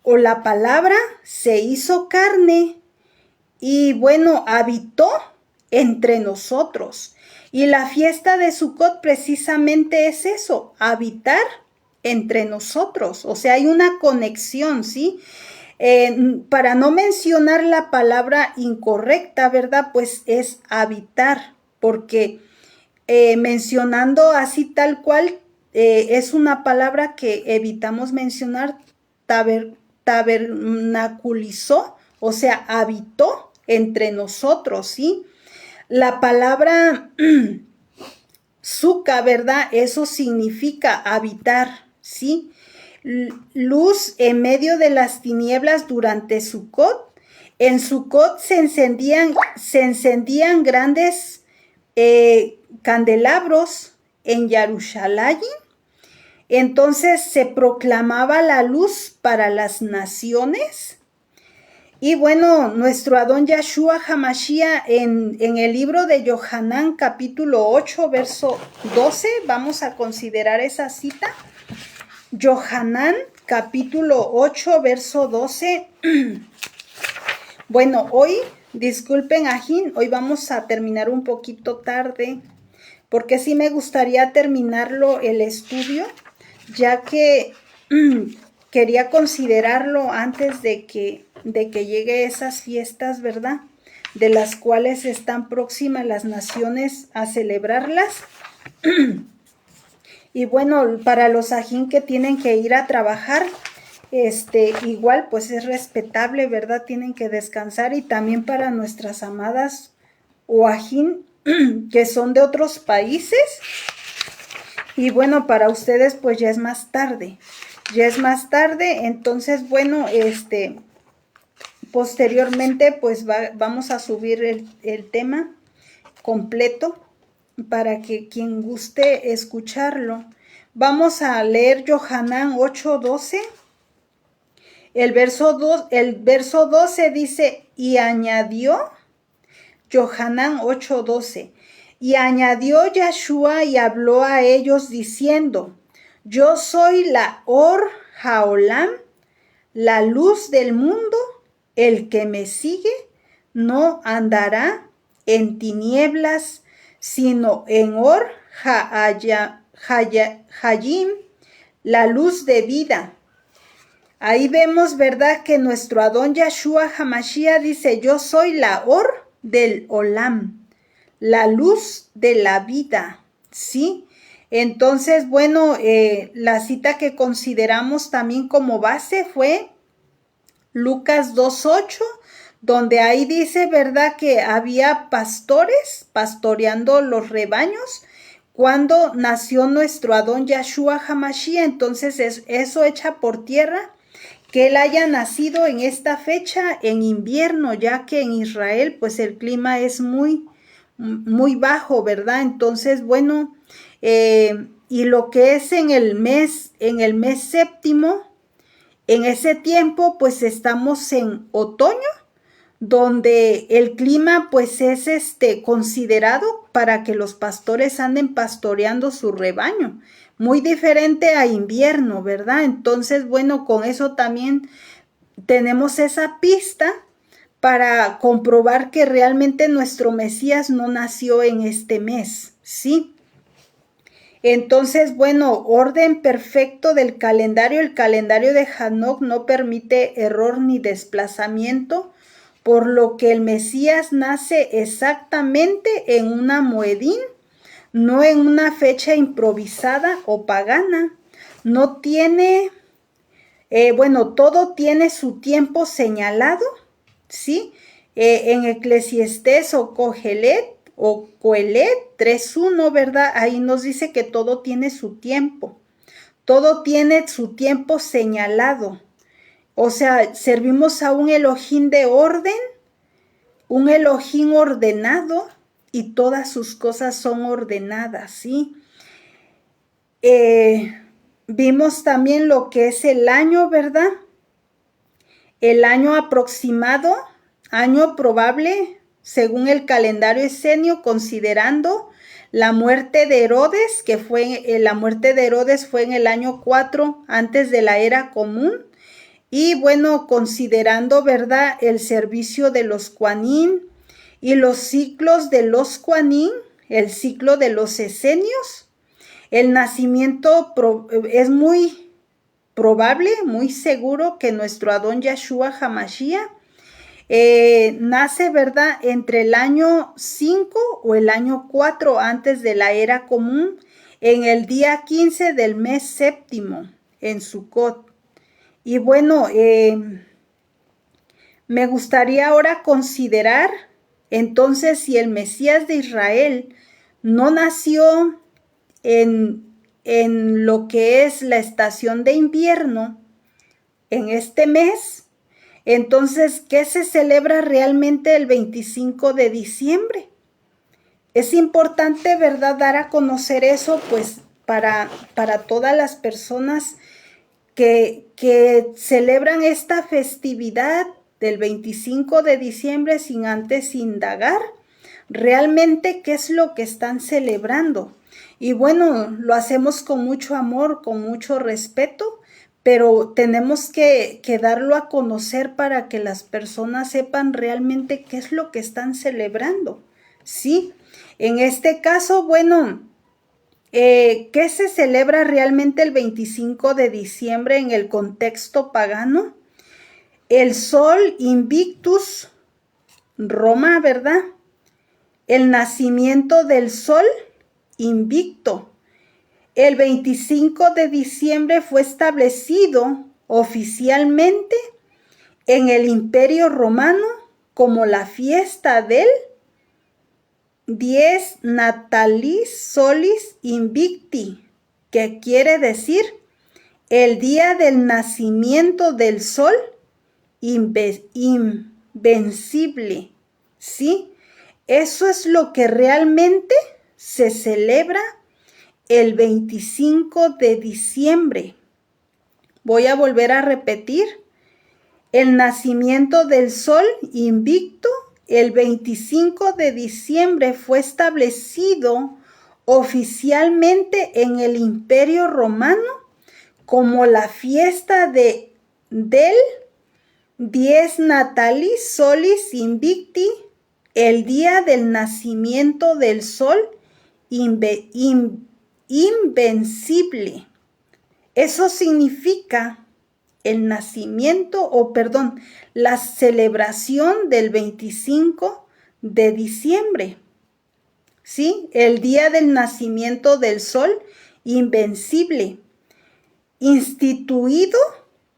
o la palabra se hizo carne y bueno, habitó entre nosotros. Y la fiesta de Sukkot precisamente es eso, habitar entre nosotros. O sea, hay una conexión, ¿sí? Para no mencionar la palabra incorrecta, ¿verdad? Pues es habitar, porque mencionando así tal cual, es una palabra que evitamos mencionar, tabernaculizó, o sea, habitó entre nosotros, ¿sí? La palabra suka, ¿verdad? Eso significa habitar, ¿sí? Luz en medio de las tinieblas durante Sukkot. En Sukkot se encendían grandes candelabros en Yarushalayim. Entonces se proclamaba la luz para las naciones. Y bueno, nuestro Adón Yahshua Hamashiach en el libro de Yohanan capítulo 8, verso 12, vamos a considerar esa cita. Yohanan capítulo 8, verso 12. Bueno, hoy, disculpen, ajín, hoy vamos a terminar un poquito tarde, porque sí me gustaría terminarlo el estudio, ya que quería considerarlo antes de que llegue esas fiestas, ¿verdad? De las cuales están próximas las naciones a celebrarlas. Y bueno, para los ajín que tienen que ir a trabajar, igual pues es respetable, ¿verdad? Tienen que descansar, y también para nuestras amadas o ajín que son de otros países. Y bueno, para ustedes pues ya es más tarde. Ya es más tarde, entonces bueno, posteriormente pues vamos a subir el tema completo para que quien guste escucharlo. Vamos a leer Yohanan 8:12. El verso 12 dice, y añadió, Yohanan 8:12, y añadió Yahshua y habló a ellos diciendo, yo soy la Or Haolam, la luz del mundo. El que me sigue no andará en tinieblas, sino en Or Hayim, la luz de vida. Ahí vemos, ¿verdad?, que nuestro Adón Yahshua Hamashiach dice, yo soy la Or del Olam, la luz de la vida, ¿sí? Entonces, bueno, la cita que consideramos también como base fue Lucas 2:8, donde ahí dice, ¿verdad?, que había pastores pastoreando los rebaños cuando nació nuestro Adón Yahshua Hamashiach. Entonces eso echa por tierra que él haya nacido en esta fecha en invierno, ya que en Israel pues el clima es muy bajo, ¿verdad? Entonces, bueno, y lo que es en el mes séptimo, en ese tiempo pues estamos en otoño, donde el clima pues es considerado para que los pastores anden pastoreando su rebaño, muy diferente a invierno, ¿verdad? Entonces, bueno, con eso también tenemos esa pista para comprobar que realmente nuestro Mesías no nació en este mes, ¿sí? Entonces, bueno, orden perfecto del calendario. El calendario de Hanok no permite error ni desplazamiento, por lo que el Mesías nace exactamente en una moedín, no en una fecha improvisada o pagana. No tiene, bueno, todo tiene su tiempo señalado, ¿sí? En Eclesiastés o Cogelet o Coelet 3:1, ¿verdad? Ahí nos dice que todo tiene su tiempo. Todo tiene su tiempo señalado. O sea, servimos a un Elohim de orden, un Elohim ordenado, y todas sus cosas son ordenadas, ¿sí? Vimos también lo que es el año, ¿verdad? El año aproximado, año probable, según el calendario esenio, considerando la muerte de Herodes, que la muerte de Herodes fue en el año 4 antes de la era común. Y bueno, considerando, ¿verdad?, el servicio de los Cuanín y los ciclos de los Cuanín, el ciclo de los esenios, el nacimiento es muy probable, muy seguro que nuestro Adón Yahshua Hamashiach nace, ¿verdad?, entre el año 5 o el año 4 antes de la era común, en el día 15 del mes séptimo, en Sucot. Y bueno, me gustaría ahora considerar entonces si el Mesías de Israel no nació en lo que es la estación de invierno, en este mes, entonces, ¿qué se celebra realmente el 25 de diciembre? Es importante, ¿verdad?, dar a conocer eso, pues, para todas las personas que celebran esta festividad del 25 de diciembre sin antes indagar realmente qué es lo que están celebrando. Y bueno, lo hacemos con mucho amor, con mucho respeto, pero tenemos que darlo a conocer para que las personas sepan realmente qué es lo que están celebrando, ¿sí? En este caso, bueno, ¿qué se celebra realmente el 25 de diciembre en el contexto pagano? El Sol Invictus, Roma, ¿verdad? El nacimiento del Sol invicto. El 25 de diciembre fue establecido oficialmente en el Imperio Romano como la fiesta del Dies Natalis Solis Invicti, que quiere decir el día del nacimiento del sol invencible, ¿sí? Eso es lo que realmente se celebra el 25 de diciembre. Voy a volver a repetir. El nacimiento del sol invicto, el 25 de diciembre fue establecido oficialmente en el Imperio Romano como la fiesta del Dies Natalis Solis Invicti, el día del nacimiento del sol invencible. Eso significa el nacimiento, la celebración del 25 de diciembre, ¿sí? El día del nacimiento del sol invencible, instituido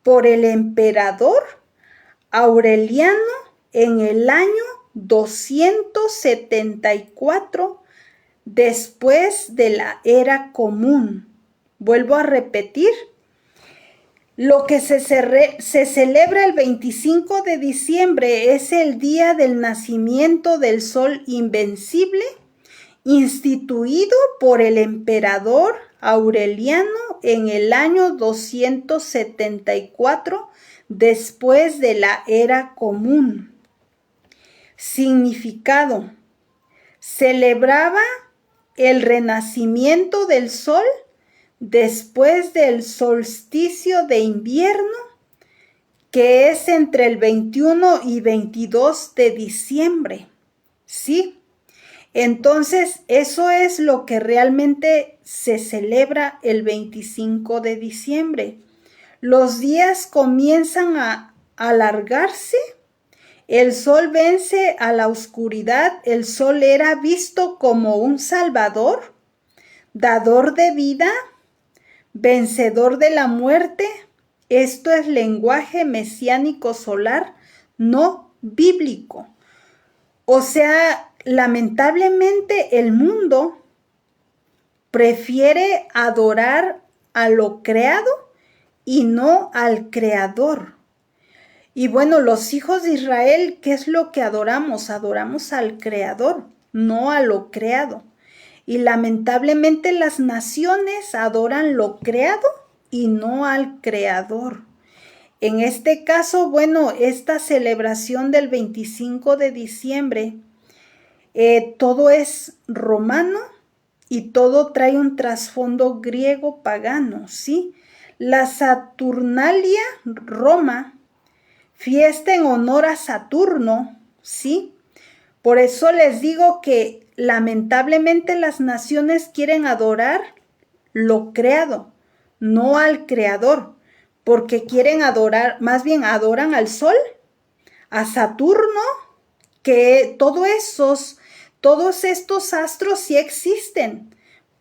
por el emperador Aureliano en el año 274 después de la era común. Vuelvo a repetir, lo que se celebra el 25 de diciembre es el día del nacimiento del sol invencible, instituido por el emperador Aureliano en el año 274 después de la era común. Significado: celebraba el renacimiento del sol después del solsticio de invierno, que es entre el 21 y 22 de diciembre, ¿sí? Entonces, eso es lo que realmente se celebra el 25 de diciembre. Los días comienzan a alargarse, el sol vence a la oscuridad, el sol era visto como un salvador, dador de vida, vencedor de la muerte. Esto es lenguaje mesiánico solar, no bíblico. O sea, lamentablemente el mundo prefiere adorar a lo creado y no al creador. Y bueno, los hijos de Israel, ¿qué es lo que adoramos? Adoramos al creador, no a lo creado. Y lamentablemente las naciones adoran lo creado y no al creador. En este caso, bueno, esta celebración del 25 de diciembre, todo es romano y todo trae un trasfondo griego pagano, ¿sí? La Saturnalia Roma, fiesta en honor a Saturno, ¿sí? Por eso les digo que lamentablemente las naciones quieren adorar lo creado, no al creador, porque quieren adorar, más bien adoran al sol, a Saturno, que todos estos astros sí existen,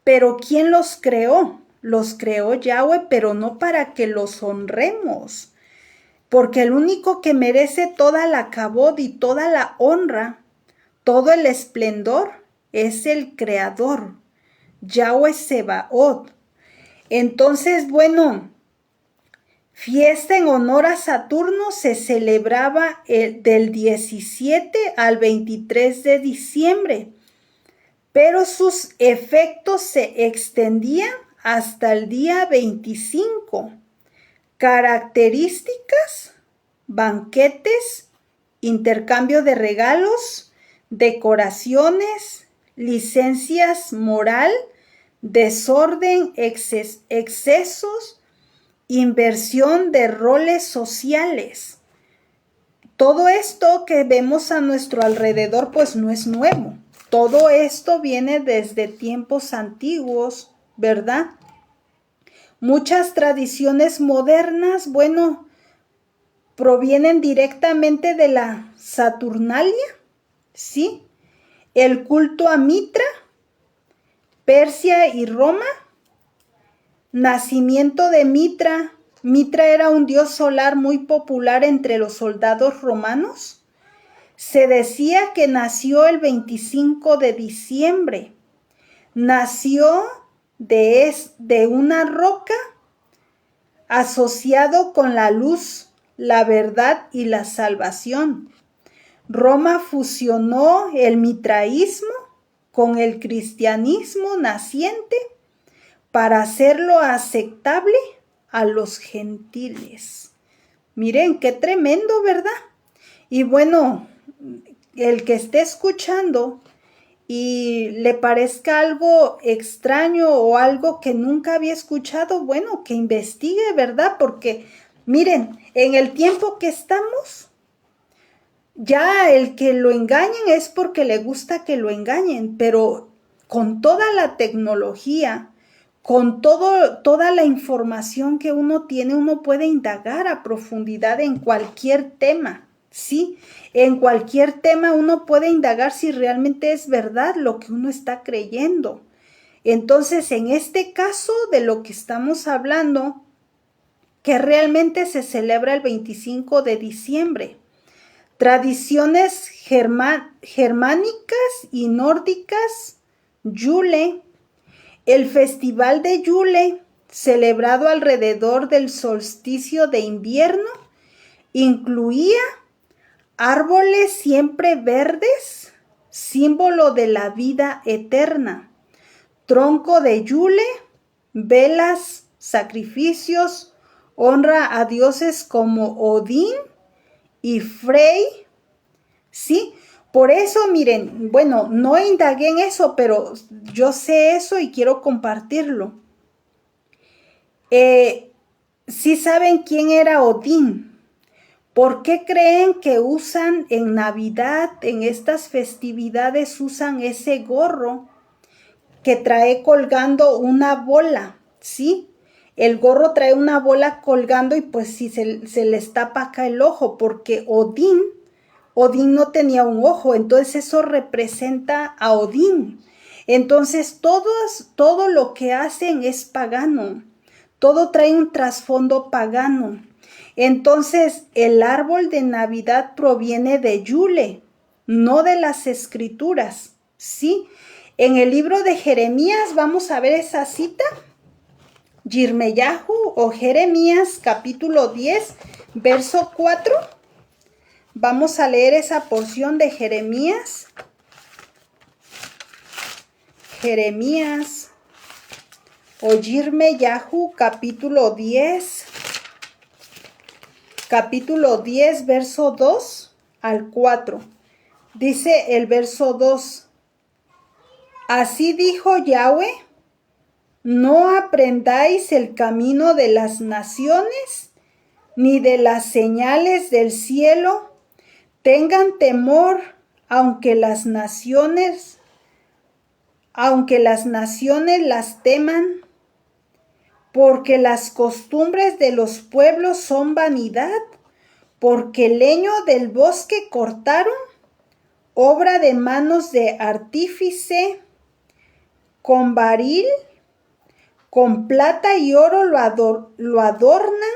pero ¿quién los creó? Los creó Yahweh, pero no para que los honremos, porque el único que merece toda la kabod y toda la honra, todo el esplendor, es el creador, Yahweh Sebaot. Entonces, bueno, fiesta en honor a Saturno se celebraba del 17 al 23 de diciembre, pero sus efectos se extendían hasta el día 25. Características: banquetes, intercambio de regalos, decoraciones, licencias moral, desorden, excesos inversión de roles sociales. Todo esto que vemos a nuestro alrededor pues no es nuevo. Todo esto viene desde tiempos antiguos, ¿verdad? Muchas tradiciones modernas, bueno, provienen directamente de la Saturnalia, ¿sí? El culto a Mitra, Persia y Roma, nacimiento de Mitra. Mitra era un dios solar muy popular entre los soldados romanos. Se decía que nació el 25 de diciembre. Nació de una roca asociado con la luz, la verdad y la salvación. Roma fusionó el mitraísmo con el cristianismo naciente para hacerlo aceptable a los gentiles. Miren, qué tremendo, ¿verdad? Y bueno, el que esté escuchando y le parezca algo extraño o algo que nunca había escuchado, bueno, que investigue, ¿verdad? Porque miren, en el tiempo que estamos, ya el que lo engañen es porque le gusta que lo engañen, pero con toda la tecnología, con toda la información que uno tiene, uno puede indagar a profundidad en cualquier tema, ¿sí? En cualquier tema uno puede indagar si realmente es verdad lo que uno está creyendo. Entonces, en este caso de lo que estamos hablando, que realmente se celebra el 25 de diciembre, tradiciones germánicas y nórdicas, Yule. El festival de Yule, celebrado alrededor del solsticio de invierno, incluía árboles siempre verdes, símbolo de la vida eterna, tronco de Yule, velas, sacrificios, honra a dioses como Odín y Frey, ¿sí? Por eso, miren, bueno, no indagué en eso, pero yo sé eso y quiero compartirlo. ¿Sí saben quién era Odín? ¿Por qué creen que usan en Navidad, en estas festividades, usan ese gorro que trae colgando una bola? ¿Sí? El gorro trae una bola colgando y pues sí, se les tapa acá el ojo, porque Odín no tenía un ojo, entonces eso representa a Odín. Entonces todo lo que hacen es pagano, todo trae un trasfondo pagano. Entonces el árbol de Navidad proviene de Yule, no de las escrituras, ¿sí? En el libro de Jeremías vamos a ver esa cita, Yirmeyahu o Jeremías capítulo 10, verso 4. Vamos a leer esa porción de Jeremías. Jeremías o Yirmeyahu capítulo 10, verso 2 al 4. Dice el verso 2: Así dijo Yahweh, no aprendáis el camino de las naciones, ni de las señales del cielo. Tengan temor, aunque las naciones las teman, porque las costumbres de los pueblos son vanidad, porque el leño del bosque cortaron, obra de manos de artífice, con baril, con plata y oro lo adornan,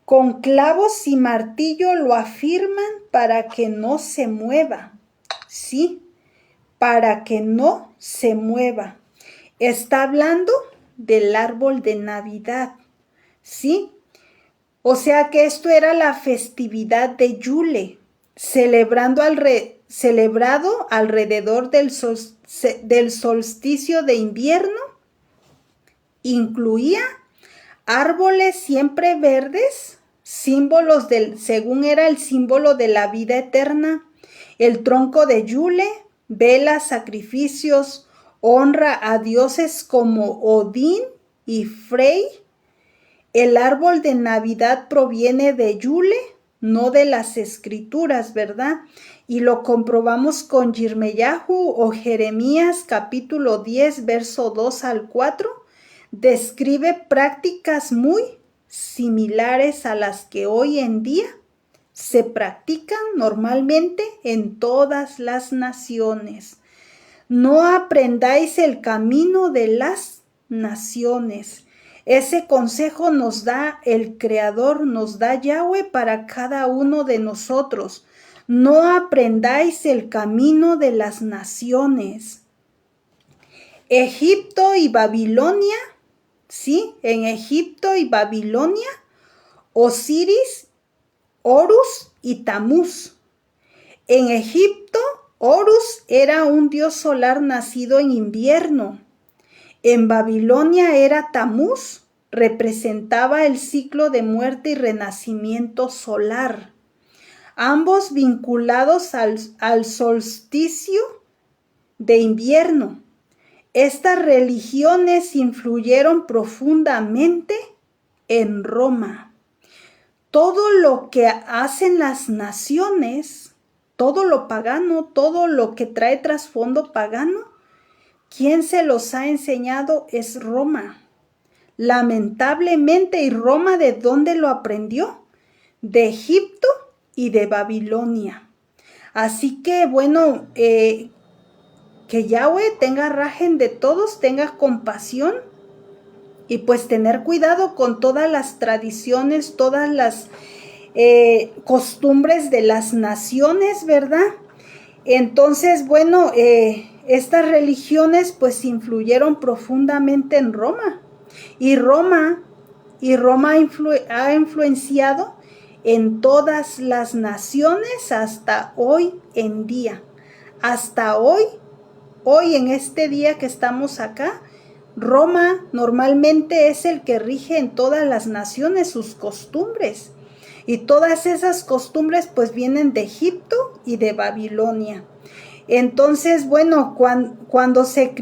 con clavos y martillo lo afirman para que no se mueva. Sí, para que no se mueva. Está hablando del árbol de Navidad, ¿sí? O sea que esto era la festividad de Yule, celebrado alrededor del solsticio de invierno. Incluía árboles siempre verdes, símbolos según era el símbolo de la vida eterna, el tronco de Yule, velas, sacrificios, honra a dioses como Odín y Frey, el árbol de Navidad proviene de Yule, no de las escrituras, ¿verdad? Y lo comprobamos con Yirmeyahu o Jeremías capítulo 10, verso 2 al 4. Describe prácticas muy similares a las que hoy en día se practican normalmente en todas las naciones. No aprendáis el camino de las naciones. Ese consejo nos da el Creador, nos da Yahweh para cada uno de nosotros. No aprendáis el camino de las naciones. Egipto y Babilonia, ¿sí? En Egipto y Babilonia, Osiris, Horus y Tamuz. En Egipto, Horus era un dios solar nacido en invierno. En Babilonia era Tamuz, representaba el ciclo de muerte y renacimiento solar, ambos vinculados al solsticio de invierno. Estas religiones influyeron profundamente en Roma. Todo lo que hacen las naciones, todo lo pagano, todo lo que trae trasfondo pagano, quien se los ha enseñado es Roma. Lamentablemente, ¿y Roma de dónde lo aprendió? De Egipto y de Babilonia. Así que, bueno, que Yahweh tenga rajen de todos, tenga compasión y pues tener cuidado con todas las tradiciones, todas las costumbres de las naciones, ¿verdad? Entonces, bueno, estas religiones pues influyeron profundamente en Roma. Y Roma ha influenciado en todas las naciones hasta hoy en día. Hasta hoy en este día que estamos acá, Roma normalmente es el que rige en todas las naciones sus costumbres. Y todas esas costumbres pues vienen de Egipto y de Babilonia. Entonces, bueno, cuando se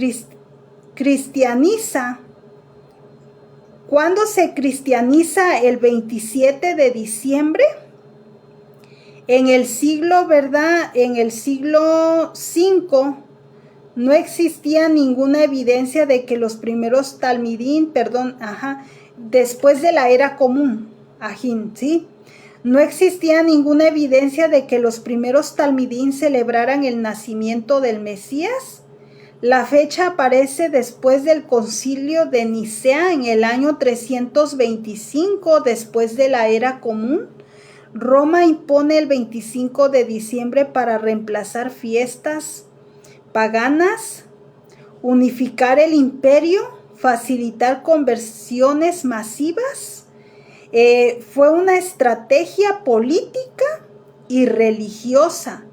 cristianiza el 27 de diciembre, en el siglo, ¿verdad? En el siglo V, no existía ninguna evidencia de que los primeros talmidín, después de la era común, ajín, ¿sí? No existía ninguna evidencia de que los primeros talmidín celebraran el nacimiento del Mesías. La fecha aparece después del concilio de Nicea en el año 325 después de la era común. Roma impone el 25 de diciembre para reemplazar fiestas paganas, unificar el imperio, facilitar conversiones masivas. Fue una estrategia política y religiosa,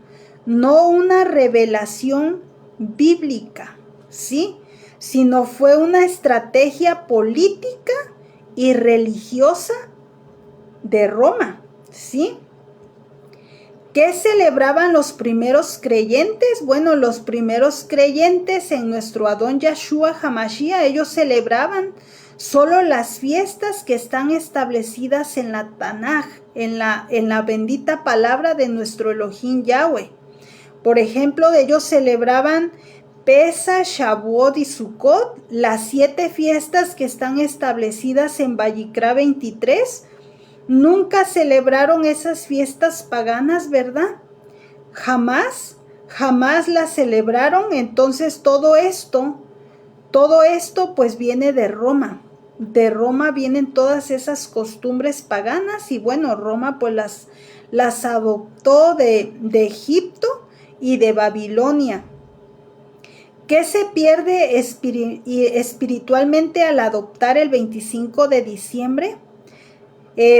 no una revelación bíblica, ¿sí? Sino fue una estrategia política y religiosa de Roma, ¿sí? ¿Qué celebraban los primeros creyentes? Bueno, los primeros creyentes en nuestro Adón Yahshua Hamashiach, ellos celebraban solo las fiestas que están establecidas en la Tanaj, en la bendita palabra de nuestro Elohim Yahweh. Por ejemplo, ellos celebraban Pesa, Shavuot y Sukkot, las 7 fiestas que están establecidas en Vayikra 23. Nunca celebraron esas fiestas paganas, ¿verdad? Jamás las celebraron. Entonces todo esto pues viene de Roma. De Roma vienen todas esas costumbres paganas y bueno, Roma pues las adoptó de Egipto y de Babilonia. ¿Qué se pierde espiritualmente al adoptar el 25 de diciembre?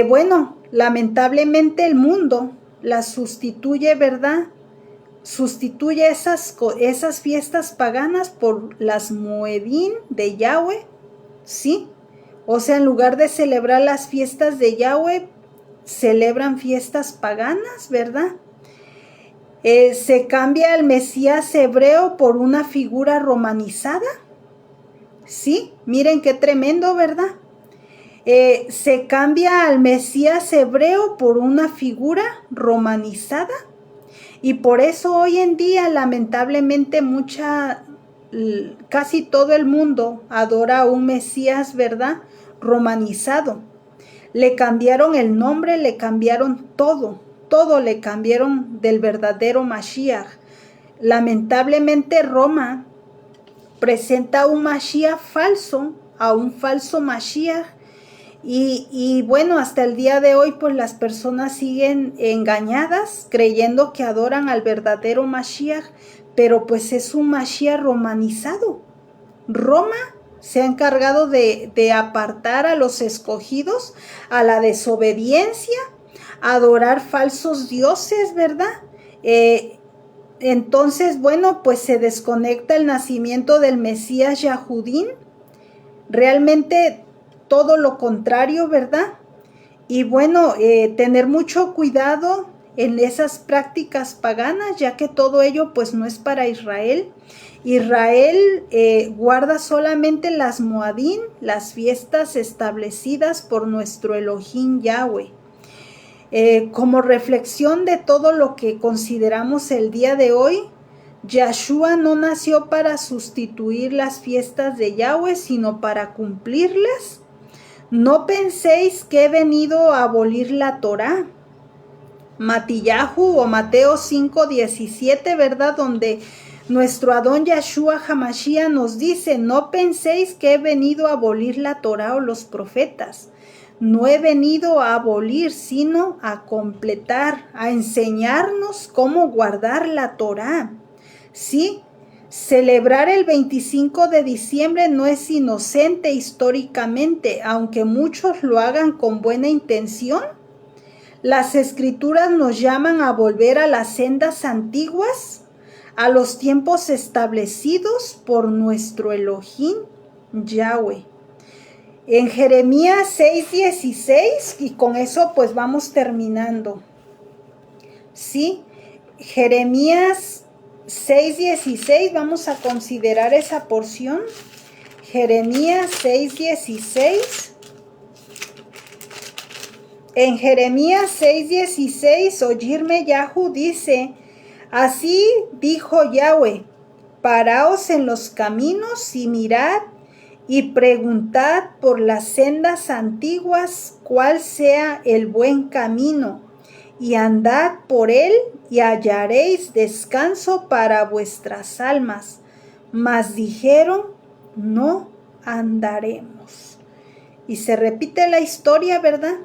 Bueno, lamentablemente el mundo las sustituye, ¿verdad? Sustituye esas fiestas paganas por las Moedín de Yahweh, ¿sí? O sea, en lugar de celebrar las fiestas de Yahweh, celebran fiestas paganas, ¿verdad? Se cambia el Mesías hebreo por una figura romanizada, ¿sí? Miren qué tremendo, ¿verdad? Se cambia al Mesías hebreo por una figura romanizada, y por eso hoy en día lamentablemente casi todo el mundo adora a un Mesías, ¿verdad? Romanizado. Le cambiaron el nombre, le cambiaron todo le cambiaron del verdadero Mashiach. Lamentablemente Roma presenta a un Mashiach falso, a un falso Mashiach, y bueno, hasta el día de hoy pues las personas siguen engañadas creyendo que adoran al verdadero Mashiach, pero pues es un Mashiach romanizado. Roma se ha encargado de apartar a los escogidos a la desobediencia, a adorar falsos dioses, ¿verdad? Entonces, bueno, pues se desconecta el nacimiento del Mesías Yahudín. Realmente todo lo contrario, ¿verdad? Y bueno, tener mucho cuidado en esas prácticas paganas, ya que todo ello pues no es para Israel. Israel guarda solamente las Moadín, las fiestas establecidas por nuestro Elohim Yahweh. Como reflexión de todo lo que consideramos el día de hoy, Yahshua no nació para sustituir las fiestas de Yahweh, sino para cumplirlas. No penséis que he venido a abolir la Torá. Matillahu o Mateo 5:17, ¿verdad? Donde nuestro Adón Yahshua Hamashiach nos dice, no penséis que he venido a abolir la Torá o los profetas. No he venido a abolir, sino a completar, a enseñarnos cómo guardar la Torá. Sí, celebrar el 25 de diciembre no es inocente históricamente, aunque muchos lo hagan con buena intención. Las escrituras nos llaman a volver a las sendas antiguas, a los tiempos establecidos por nuestro Elohim Yahweh. En Jeremías 6:16, y con eso pues vamos terminando. Sí, Jeremías 6:16, vamos a considerar esa porción. Jeremías 6:16. En Jeremías 6:16, Oyirme Yahu dice, así dijo Yahweh, paraos en los caminos y mirad y preguntad por las sendas antiguas cuál sea el buen camino, y andad por él y hallaréis descanso para vuestras almas. Mas dijeron, no andaremos. Y se repite la historia, ¿verdad?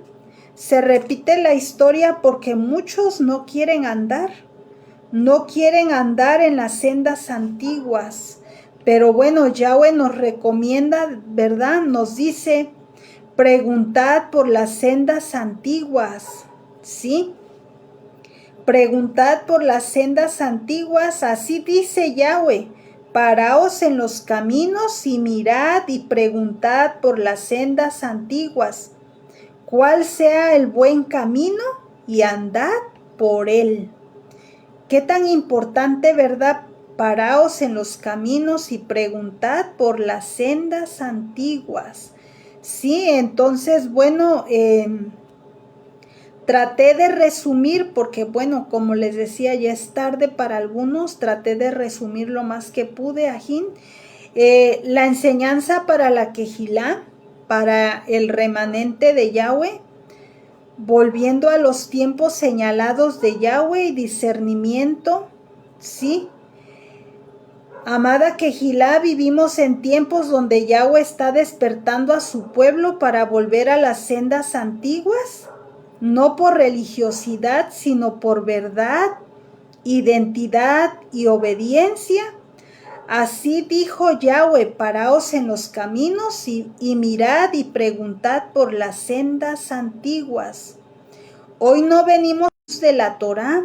Se repite la historia porque muchos no quieren andar en las sendas antiguas. Pero bueno, Yahweh nos recomienda, ¿verdad? Nos dice, preguntad por las sendas antiguas, ¿sí? Preguntad por las sendas antiguas, así dice Yahweh, paraos en los caminos y mirad y preguntad por las sendas antiguas, cuál sea el buen camino y andad por él. Qué tan importante, ¿verdad? Paraos en los caminos y preguntad por las sendas antiguas. Sí, entonces, bueno, traté de resumir, porque bueno, como les decía, ya es tarde para algunos, traté de resumir lo más que pude, Ajín. La enseñanza para la Quejilá, para el remanente de Yahweh, volviendo a los tiempos señalados de Yahweh y discernimiento, ¿sí? Amada Quejilá, vivimos en tiempos donde Yahweh está despertando a su pueblo para volver a las sendas antiguas, no por religiosidad, sino por verdad, identidad y obediencia. Así dijo Yahweh, paraos en los caminos y mirad y preguntad por las sendas antiguas. Hoy no venimos de la Torá,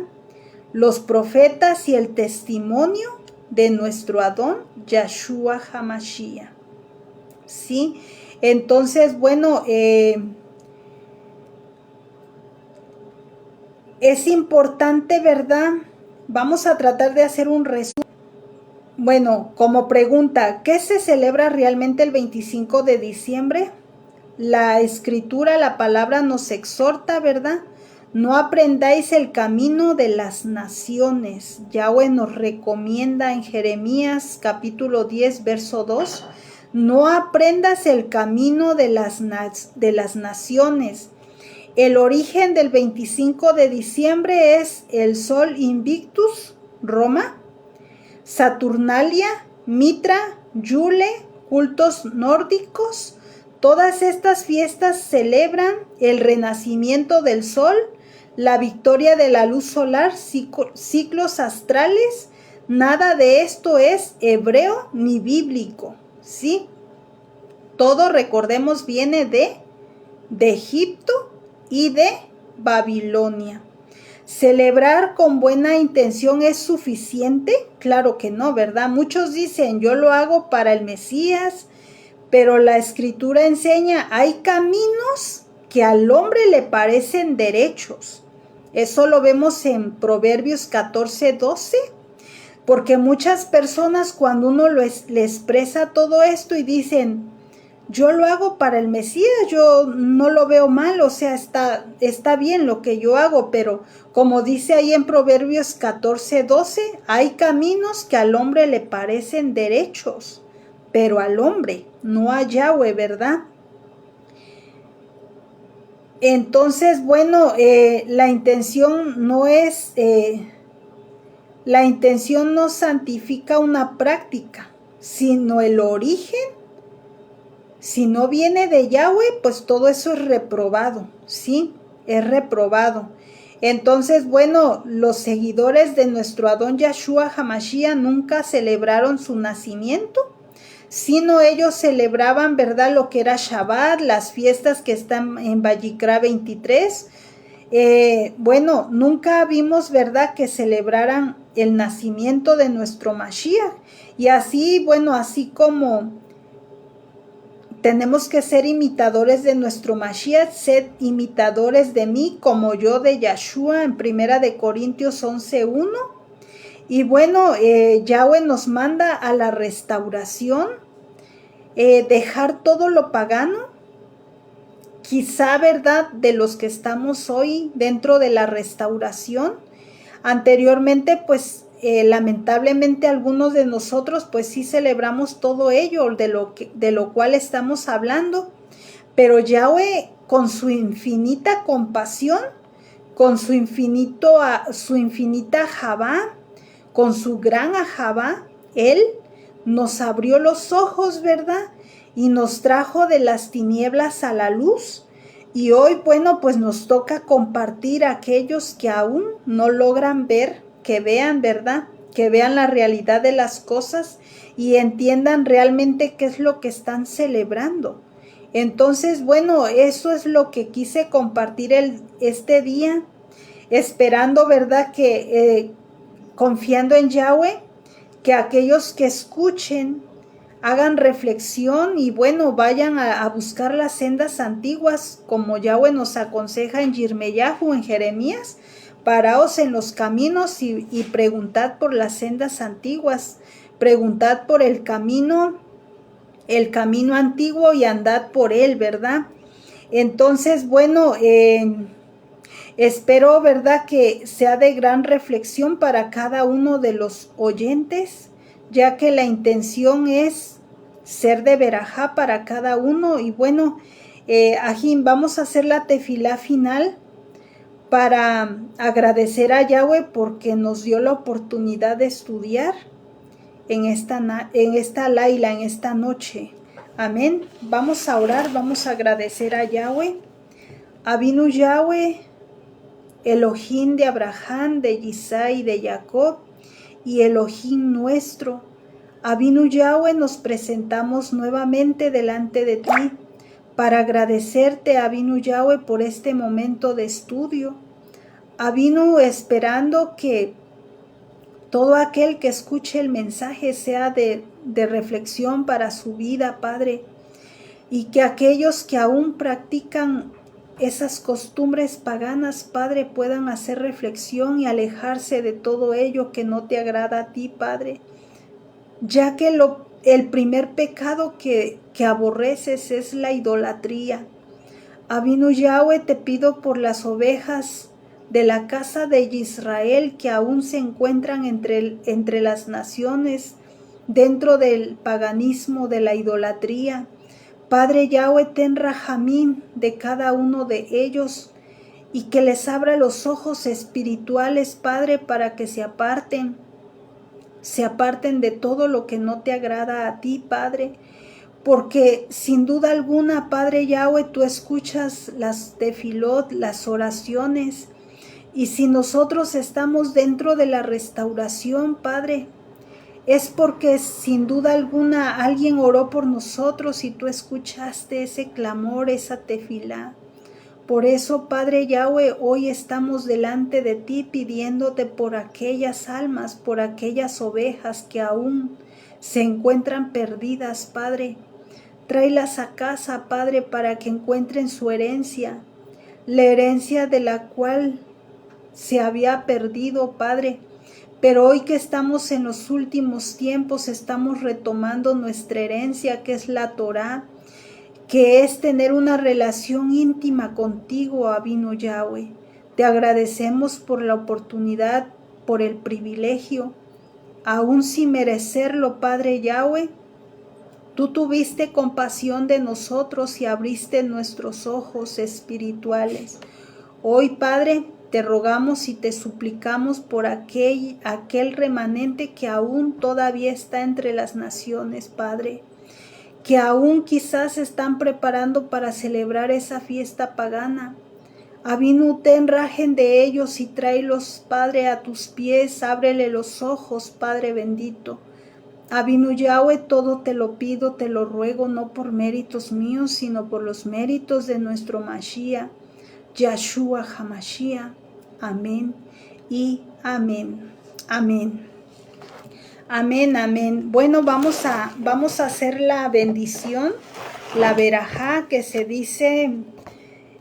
los profetas y el testimonio de nuestro Adón, Yahshua Hamashiach. ¿Sí? Entonces, bueno, es importante, ¿verdad? Vamos a tratar de hacer un resumen. Bueno, como pregunta, ¿qué se celebra realmente el 25 de diciembre? la escritura, la palabra nos exhorta, ¿verdad? No aprendáis el camino de las naciones. Yahweh nos recomienda en Jeremías capítulo 10, verso 2. No aprendas el camino de las naciones. El origen del 25 de diciembre es el Sol Invictus, Roma, Saturnalia, Mitra, Yule, cultos nórdicos. Todas estas fiestas celebran el renacimiento del Sol, la victoria de la luz solar, ciclos astrales. Nada de esto es hebreo ni bíblico, ¿sí? Todo, recordemos, viene de Egipto y de Babilonia. ¿Celebrar con buena intención es suficiente? Claro que no, ¿verdad? Muchos dicen, yo lo hago para el Mesías, pero la Escritura enseña, hay caminos que al hombre le parecen derechos. Eso lo vemos en Proverbios 14, 12, porque muchas personas cuando uno le expresa todo esto y dicen, yo lo hago para el Mesías, yo no lo veo mal, o sea, está bien lo que yo hago, pero como dice ahí en Proverbios 14, 12, hay caminos que al hombre le parecen derechos, pero al hombre, no a Yahweh, ¿verdad? Entonces, bueno, la intención no santifica una práctica, sino el origen. Si no viene de Yahweh, pues todo eso es reprobado, ¿sí? Es reprobado. Entonces, bueno, los seguidores de nuestro Adón Yahshua HaMashiach nunca celebraron su nacimiento, sino ellos celebraban, ¿verdad?, lo que era Shabbat, las fiestas que están en Vayikra 23. Bueno, nunca vimos, ¿verdad?, que celebraran el nacimiento de nuestro Mashiach. Y así, bueno, así como tenemos que ser imitadores de nuestro Mashiach, sed imitadores de mí como yo de Yahshua, en 1 de Corintios 11:1. Y bueno, Yahweh nos manda a la restauración, dejar todo lo pagano. Quizá, ¿verdad?, de los que estamos hoy dentro de la restauración, anteriormente, pues, lamentablemente algunos de nosotros pues sí celebramos todo ello de lo cual estamos hablando, pero Yahweh con su infinita compasión, con su infinita Javá, con su gran Ajabá, Él nos abrió los ojos, ¿verdad? Y nos trajo de las tinieblas a la luz. Y hoy, bueno, pues nos toca compartir a aquellos que aún no logran ver, que vean, ¿verdad? Que vean la realidad de las cosas y entiendan realmente qué es lo que están celebrando. Entonces, bueno, eso es lo que quise compartir este día, esperando, ¿verdad?, que confiando en Yahweh, que aquellos que escuchen hagan reflexión y bueno, vayan a buscar las sendas antiguas, como Yahweh nos aconseja en Yirmeyahu, en Jeremías. Paraos en los caminos y preguntad por las sendas antiguas, preguntad por el camino antiguo y andad por él, ¿verdad? Entonces, bueno, espero, ¿verdad?, que sea de gran reflexión para cada uno de los oyentes, ya que la intención es ser de verajá para cada uno. Y bueno, Ajín, vamos a hacer la tefilá final para agradecer a Yahweh porque nos dio la oportunidad de estudiar en esta laila, en esta noche. Amén. Vamos a orar, vamos a agradecer a Yahweh. Avinu Yahweh, Elohim de Abraham, de Isaac y de Jacob, y Elohim nuestro. Avinu Yahweh, nos presentamos nuevamente delante de ti para agradecerte, Avinu Yahweh, por este momento de estudio. Avinu, esperando que todo aquel que escuche el mensaje sea de reflexión para su vida, Padre, y que aquellos que aún practican esas costumbres paganas, Padre, puedan hacer reflexión y alejarse de todo ello que no te agrada a ti, Padre, ya que el primer pecado que aborreces es la idolatría. Avinu Yahweh, te pido por las ovejas de la casa de Israel que aún se encuentran entre las naciones, dentro del paganismo, de la idolatría. Padre Yahweh, ten rajamín de cada uno de ellos y que les abra los ojos espirituales, Padre, para que se aparten de todo lo que no te agrada a ti, Padre. Porque sin duda alguna, Padre Yahweh, tú escuchas las tefilot, las oraciones. Y si nosotros estamos dentro de la restauración, Padre, es porque sin duda alguna alguien oró por nosotros y tú escuchaste ese clamor, esa tefilá. Por eso, Padre Yahweh, hoy estamos delante de ti pidiéndote por aquellas almas, por aquellas ovejas que aún se encuentran perdidas, Padre. Tráelas a casa, Padre, para que encuentren su herencia, la herencia de la cual se había perdido, Padre. Pero hoy que estamos en los últimos tiempos, estamos retomando nuestra herencia, que es la Torá, que es tener una relación íntima contigo, Avinu Yahweh. Te agradecemos por la oportunidad, por el privilegio, aún sin merecerlo, Padre Yahweh. Tú tuviste compasión de nosotros y abriste nuestros ojos espirituales. Hoy, Padre, te rogamos y te suplicamos por aquel remanente que aún todavía está entre las naciones, Padre, que aún quizás se están preparando para celebrar esa fiesta pagana. Avinu, ten rajen de ellos y tráelos, Padre, a tus pies, ábrele los ojos, Padre bendito. Avinu Yahweh, todo te lo pido, te lo ruego, no por méritos míos, sino por los méritos de nuestro Mashiach, Yahshua HaMashiach. Amén y amén. Amén. Amén, amén. Bueno, vamos a hacer la bendición, la verajá, que se dice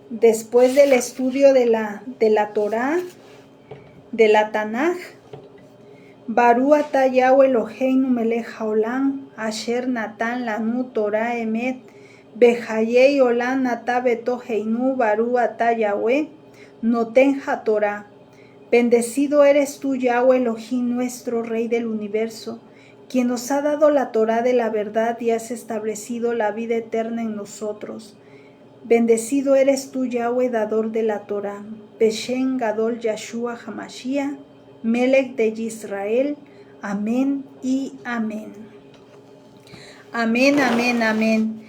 después del estudio de la Torá, de la Tanaj. Baru ata Yahweh Eloheinu melech haolam, asher natan lanu Torah emet, behayei olam ata betoheinu, baru ata Yahweh, noten haTorah. Bendecido eres tú, Yahweh Elohim, nuestro Rey del universo, quien nos ha dado la Torá de la verdad y has establecido la vida eterna en nosotros. Bendecido eres tú, Yahweh, dador de la Torá. Beshem Gadol Yahshua HaMashiach, Melech de Israel. Amén y amén. Amén, amén, amén.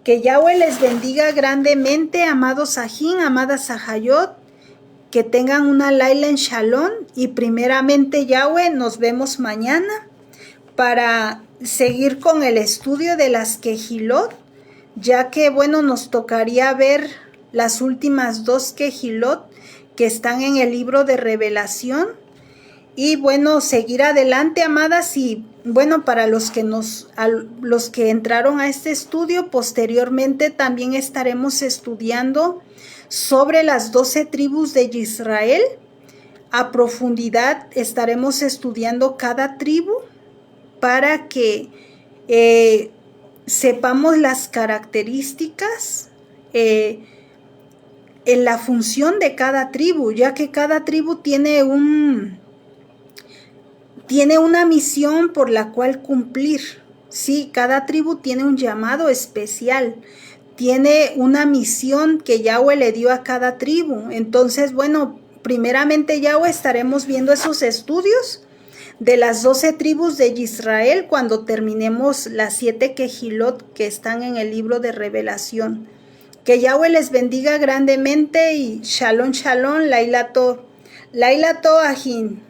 Que Yahweh les bendiga grandemente, amados Ajín, amadas Ajayot. Que tengan una Laila en Shalom. Y primeramente, Yahweh, nos vemos mañana para seguir con el estudio de las Kehilot, ya que, bueno, nos tocaría ver las últimas 2 Kehilot que están en el libro de Revelación. Y bueno, seguir adelante, amadas, y bueno, para los que entraron a este estudio, posteriormente también estaremos estudiando sobre las 12 tribus de Israel. A profundidad estaremos estudiando cada tribu para que sepamos las características en la función de cada tribu, ya que cada tribu tiene una misión por la cual cumplir. Sí, cada tribu tiene un llamado especial, tiene una misión que Yahweh le dio a cada tribu. Entonces, bueno, primeramente Yahweh estaremos viendo esos estudios de las 12 tribus de Israel cuando terminemos las 7 Kehilot que están en el libro de Revelación. Que Yahweh les bendiga grandemente y Shalom, Shalom, Laila To, Ajín.